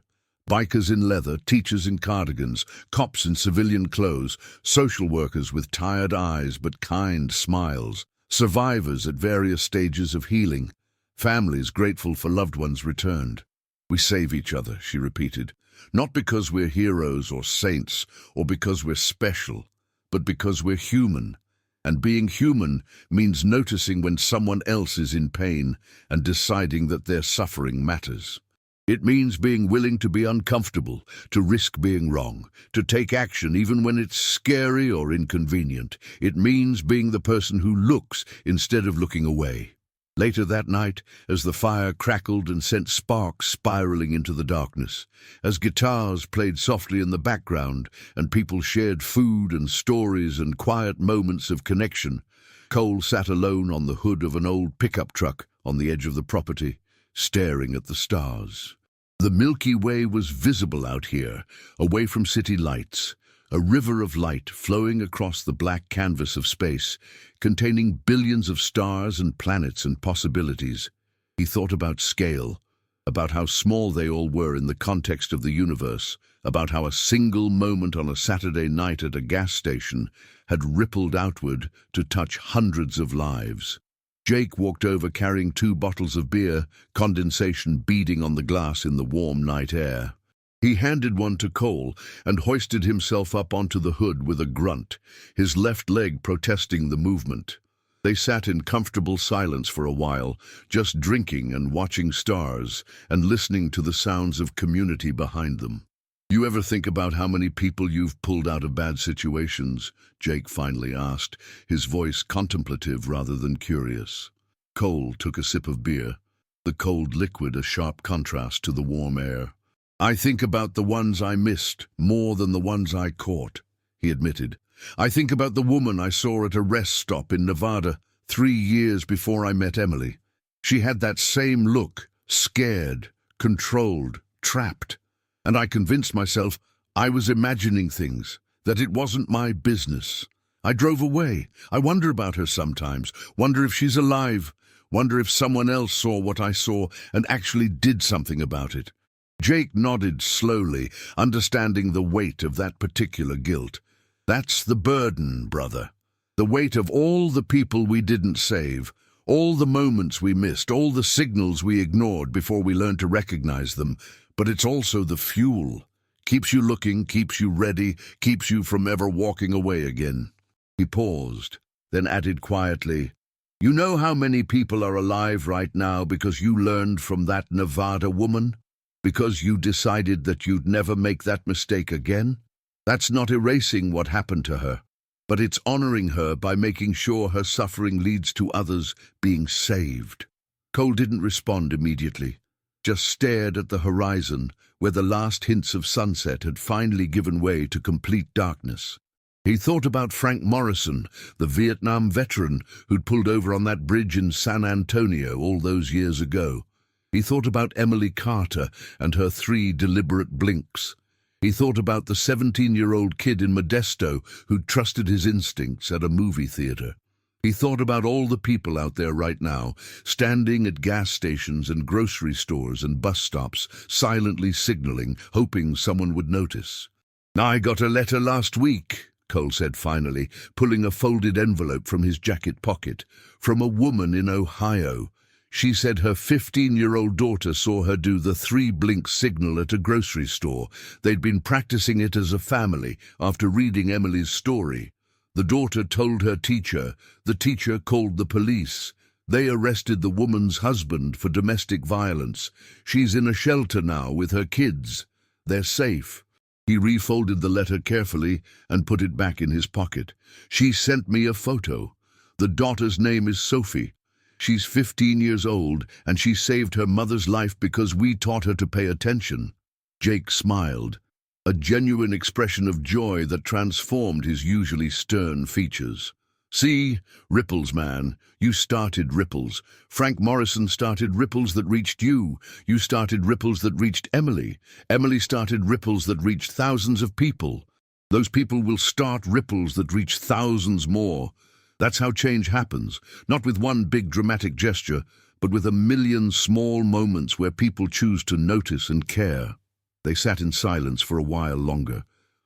Bikers in leather, teachers in cardigans, cops in civilian clothes, social workers with tired eyes but kind smiles, survivors at various stages of healing, families grateful for loved ones returned. "We save each other," she repeated, "not because we're heroes or saints or because we're special, but because we're human. And being human means noticing when someone else is in pain and deciding that their suffering matters. It means being willing to be uncomfortable, to risk being wrong, to take action even when it's scary or inconvenient. It means being the person who looks instead of looking away." Later that night, as the fire crackled and sent sparks spiraling into the darkness, as guitars played softly in the background and people shared food and stories and quiet moments of connection, Cole sat alone on the hood of an old pickup truck on the edge of the property, staring at the stars. The Milky Way was visible out here, away from city lights, a river of light flowing across the black canvas of space, containing billions of stars and planets and possibilities. He thought about scale, about how small they all were in the context of the universe, about how a single moment on a Saturday night at a gas station had rippled outward to touch hundreds of lives. Jake walked over carrying 2 bottles of beer, condensation beading on the glass in the warm night air. He handed one to Cole and hoisted himself up onto the hood with a grunt, his left leg protesting the movement. They sat in comfortable silence for a while, just drinking and watching stars and listening to the sounds of community behind them. "You ever think about how many people you've pulled out of bad situations?" Jake finally asked, his voice contemplative rather than curious. Cole took a sip of beer, the cold liquid a sharp contrast to the warm air. "I think about the ones I missed more than the ones I caught," he admitted. "I think about the woman I saw at a rest stop in Nevada 3 years before I met Emily. She had that same look, scared, controlled, trapped. And I convinced myself I was imagining things, that it wasn't my business. I drove away. I wonder about her sometimes, wonder if she's alive, wonder if someone else saw what I saw and actually did something about it." Jake nodded slowly, understanding the weight of that particular guilt. "That's the burden, brother. The weight of all the people we didn't save, all the moments we missed, all the signals we ignored before we learned to recognize them. But it's also the fuel. Keeps you looking, keeps you ready, keeps you from ever walking away again." He paused, then added quietly, "You know how many people are alive right now because you learned from that Nevada woman? Because you decided that you'd never make that mistake again? That's not erasing what happened to her, but it's honoring her by making sure her suffering leads to others being saved." Cole didn't respond immediately, just stared at the horizon where the last hints of sunset had finally given way to complete darkness. He thought about Frank Morrison, the Vietnam veteran who'd pulled over on that bridge in San Antonio all those years ago. He thought about Emily Carter and her 3 deliberate blinks. He thought about the 17-year-old kid in Modesto who'd trusted his instincts at a movie theater. He thought about all the people out there right now, standing at gas stations and grocery stores and bus stops, silently signaling, hoping someone would notice. "I got a letter last week," Cole said finally, pulling a folded envelope from his jacket pocket, "from a woman in Ohio. She said her 15-year-old daughter saw her do the 3-blink signal at a grocery store. They'd been practicing it as a family after reading Emily's story. The daughter told her teacher. The teacher called the police. They arrested the woman's husband for domestic violence. She's in a shelter now with her kids. They're safe." He refolded the letter carefully and put it back in his pocket. "She sent me a photo. The daughter's name is Sophie. She's 15 years old, and she saved her mother's life because we taught her to pay attention." Jake smiled, a genuine expression of joy that transformed his usually stern features. See, ripples, man. You started ripples. Frank Morrison started ripples that reached you. You started ripples that reached Emily. Emily started ripples that reached thousands of people. Those people will start ripples that reach thousands more. That's how change happens, not with one big dramatic gesture, but with a million small moments where people choose to notice and care. They sat in silence for a while longer,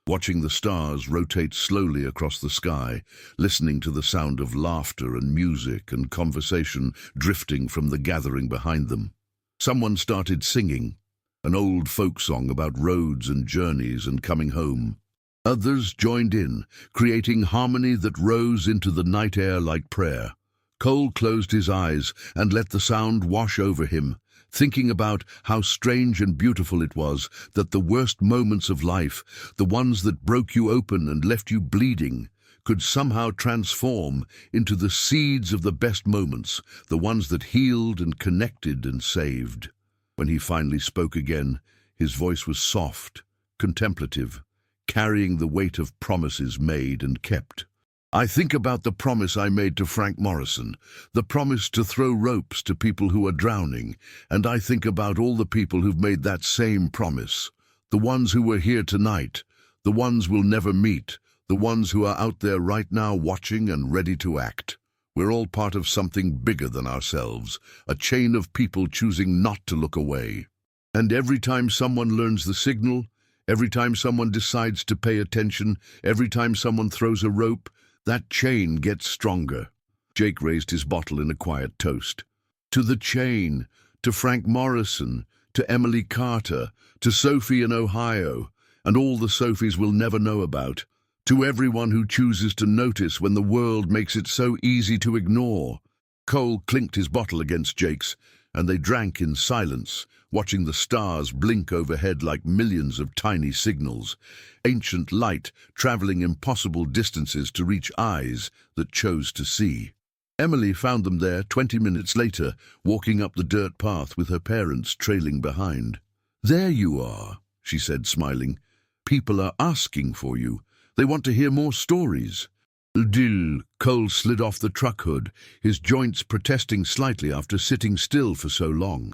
watching the stars rotate slowly across the sky, listening to the sound of laughter and music and conversation drifting from the gathering behind them. Someone started singing, an old folk song about roads and journeys and coming home. Others joined in, creating harmony that rose into the night air like prayer. Cole closed his eyes and let the sound wash over him, thinking about how strange and beautiful it was that the worst moments of life, the ones that broke you open and left you bleeding, could somehow transform into the seeds of the best moments, the ones that healed and connected and saved. When he finally spoke again, his voice was soft, contemplative, carrying the weight of promises made and kept. I think about the promise I made to Frank Morrison, the promise to throw ropes to people who are drowning, and I think about all the people who've made that same promise, the ones who were here tonight, the ones we'll never meet, the ones who are out there right now watching and ready to act. We're all part of something bigger than ourselves, a chain of people choosing not to look away. And every time someone learns the signal, every time someone decides to pay attention, every time someone throws a rope, that chain gets stronger. Jake raised his bottle in a quiet toast. To the chain, to Frank Morrison, to Emily Carter, to Sophie in Ohio, and all the Sophies we'll never know about, to everyone who chooses to notice when the world makes it so easy to ignore. Cole clinked his bottle against Jake's, and they drank in silence, watching the stars blink overhead like millions of tiny signals, ancient light traveling impossible distances to reach eyes that chose to see. Emily found them there 20 minutes later, walking up the dirt path with her parents trailing behind. "There you are," she said, smiling. "People are asking for you. They want to hear more stories." Dill, Cole slid off the truck hood, his joints protesting slightly after sitting still for so long.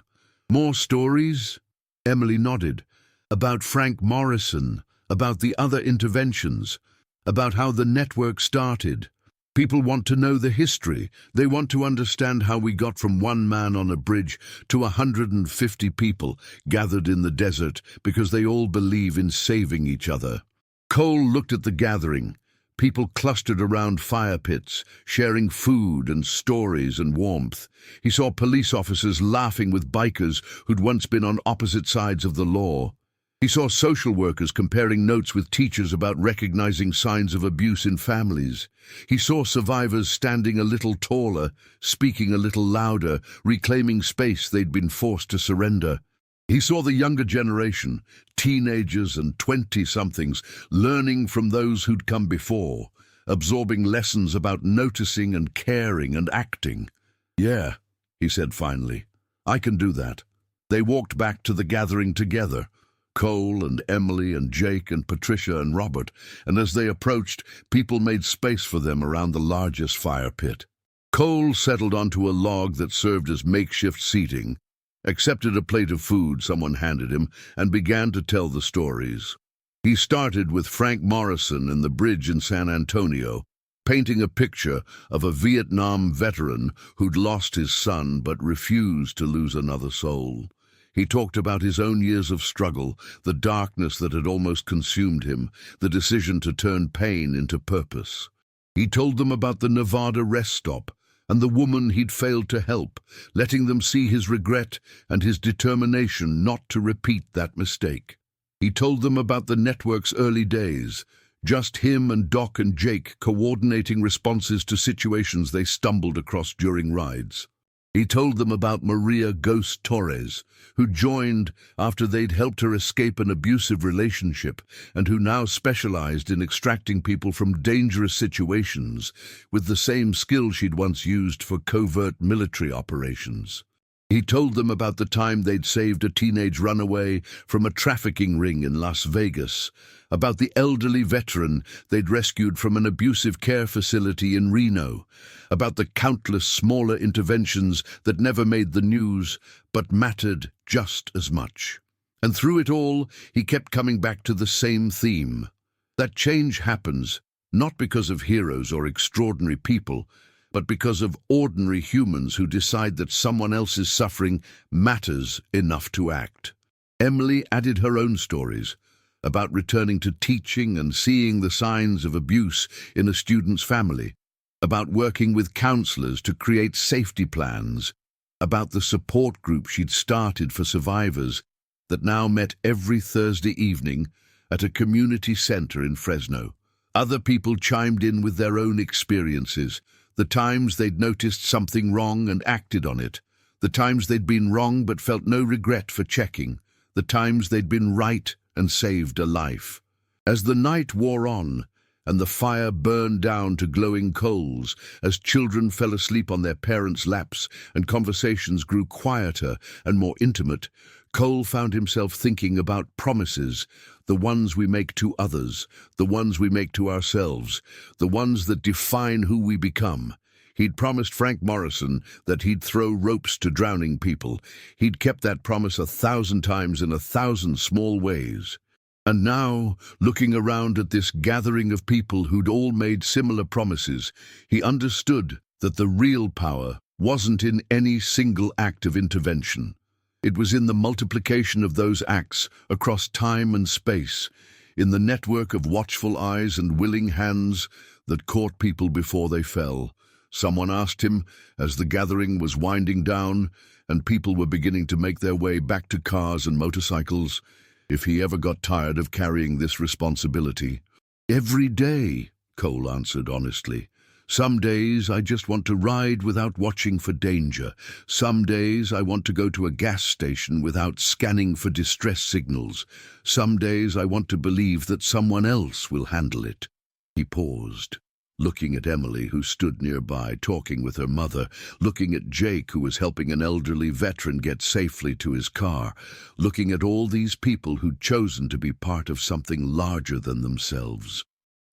"More stories?" Emily nodded. "About Frank Morrison, about the other interventions, about how the network started. People want to know the history. They want to understand how we got from one man on a bridge to 150 people gathered in the desert because they all believe in saving each other." Cole looked at the gathering. People clustered around fire pits, sharing food and stories and warmth. He saw police officers laughing with bikers who'd once been on opposite sides of the law. He saw social workers comparing notes with teachers about recognizing signs of abuse in families. He saw survivors standing a little taller, speaking a little louder, reclaiming space they'd been forced to surrender. He saw the younger generation, teenagers and 20-somethings, learning from those who'd come before, absorbing lessons about noticing and caring and acting. "Yeah," he said finally, "I can do that." They walked back to the gathering together, Cole and Emily and Jake and Patricia and Robert, and as they approached, people made space for them around the largest fire pit. Cole settled onto a log that served as makeshift seating, accepted a plate of food someone handed him, and began to tell the stories. He started with Frank Morrison and the bridge in San Antonio, painting a picture of a Vietnam veteran who'd lost his son but refused to lose another soul. He talked about his own years of struggle, the darkness that had almost consumed him, the decision to turn pain into purpose. He told them about the Nevada rest stop, and the woman he'd failed to help, letting them see his regret and his determination not to repeat that mistake. He told them about the network's early days, just him and Doc and Jake coordinating responses to situations they stumbled across during rides. He told them about Maria Ghost Torres, who joined after they'd helped her escape an abusive relationship and who now specialized in extracting people from dangerous situations with the same skill she'd once used for covert military operations. He told them about the time they'd saved a teenage runaway from a trafficking ring in Las Vegas, about the elderly veteran they'd rescued from an abusive care facility in Reno, about the countless smaller interventions that never made the news but mattered just as much. And through it all, he kept coming back to the same theme. That change happens not because of heroes or extraordinary people, but because of ordinary humans who decide that someone else's suffering matters enough to act. Emily added her own stories about returning to teaching and seeing the signs of abuse in a student's family, about working with counselors to create safety plans, about the support group she'd started for survivors that now met every Thursday evening at a community center in Fresno. Other people chimed in with their own experiences, the times they'd noticed something wrong and acted on it, the times they'd been wrong but felt no regret for checking, the times they'd been right and saved a life. As the night wore on, and the fire burned down to glowing coals, as children fell asleep on their parents' laps and conversations grew quieter and more intimate, Cole found himself thinking about promises, the ones we make to others, the ones we make to ourselves, the ones that define who we become. He'd promised Frank Morrison that he'd throw ropes to drowning people. He'd kept that promise 1,000 times in 1,000 small ways. And now, looking around at this gathering of people who'd all made similar promises, he understood that the real power wasn't in any single act of intervention. It was in the multiplication of those acts across time and space, in the network of watchful eyes and willing hands that caught people before they fell. Someone asked him, as the gathering was winding down and people were beginning to make their way back to cars and motorcycles, if he ever got tired of carrying this responsibility. "Every day," Cole answered honestly. "Some days I just want to ride without watching for danger. Some days I want to go to a gas station without scanning for distress signals. Some days I want to believe that someone else will handle it." He paused, looking at Emily, who stood nearby, talking with her mother, looking at Jake, who was helping an elderly veteran get safely to his car, looking at all these people who'd chosen to be part of something larger than themselves.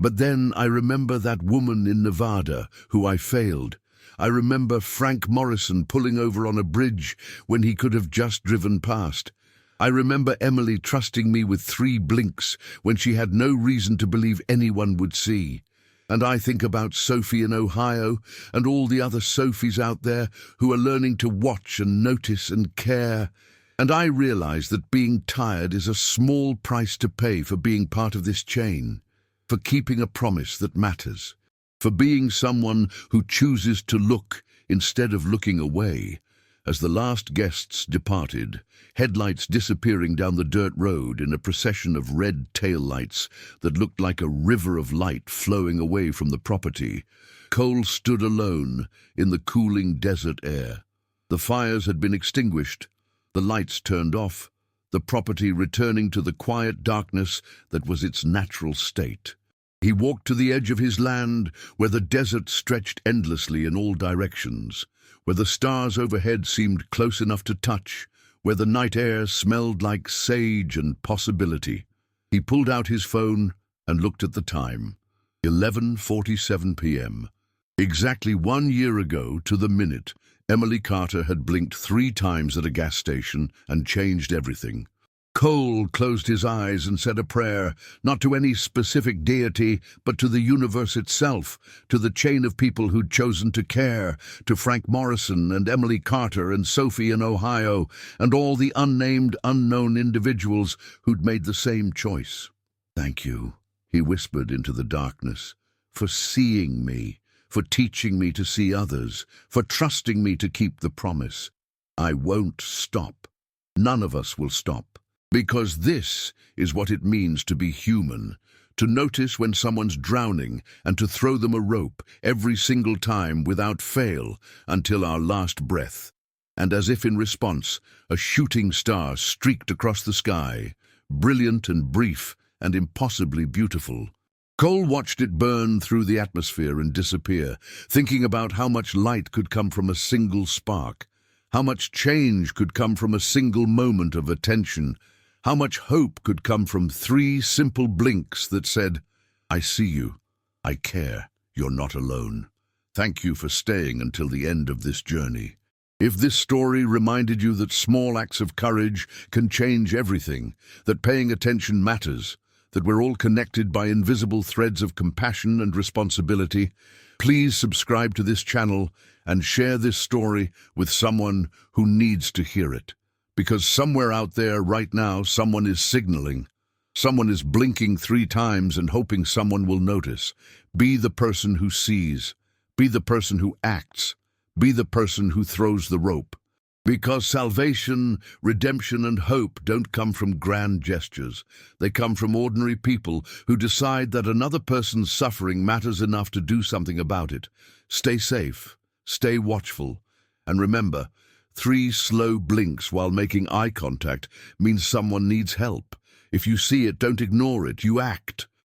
"But then I remember that woman in Nevada who I failed. I remember Frank Morrison pulling over on a bridge when he could have just driven past. I remember Emily trusting me with 3 blinks when she had no reason to believe anyone would see. And I think about Sophie in Ohio and all the other Sophies out there who are learning to watch and notice and care. And I realize that being tired is a small price to pay for being part of this chain, for keeping a promise that matters, for being someone who chooses to look instead of looking away." As the last guests departed, headlights disappearing down the dirt road in a procession of red taillights that looked like a river of light flowing away from the property, Cole stood alone in the cooling desert air. The fires had been extinguished, the lights turned off, the property returning to the quiet darkness that was its natural state. He walked to the edge of his land, where the desert stretched endlessly in all directions, where the stars overhead seemed close enough to touch, where the night air smelled like sage and possibility. He pulled out his phone and looked at the time. 11:47 p.m. Exactly 1 year ago, to the minute, Emily Carter had blinked 3 times at a gas station and changed everything. Cole closed his eyes and said a prayer, not to any specific deity, but to the universe itself, to the chain of people who'd chosen to care, to Frank Morrison and Emily Carter and Sophie in Ohio, and all the unnamed, unknown individuals who'd made the same choice. "Thank you," he whispered into the darkness, "for seeing me, for teaching me to see others, for trusting me to keep the promise. I won't stop. None of us will stop. Because this is what it means to be human, to notice when someone's drowning and to throw them a rope every single time without fail until our last breath." And as if in response, a shooting star streaked across the sky, brilliant and brief and impossibly beautiful. Cole watched it burn through the atmosphere and disappear, thinking about how much light could come from a single spark, How much change could come from a single moment of attention? How much hope could come from 3 simple blinks that said, "I see you. I care. You're not alone. Thank you for staying until the end of this journey." If this story reminded you that small acts of courage can change everything, that paying attention matters, that we're all connected by invisible threads of compassion and responsibility, please subscribe to this channel and share this story with someone who needs to hear it. Because somewhere out there right now, someone is signaling. Someone is blinking 3 times and hoping someone will notice. Be the person who sees. Be the person who acts. Be the person who throws the rope. Because salvation, redemption, and hope don't come from grand gestures. They come from ordinary people who decide that another person's suffering matters enough to do something about it. Stay safe, stay watchful, and remember, 3 slow blinks while making eye contact means someone needs help. If you see it, don't ignore it. You act.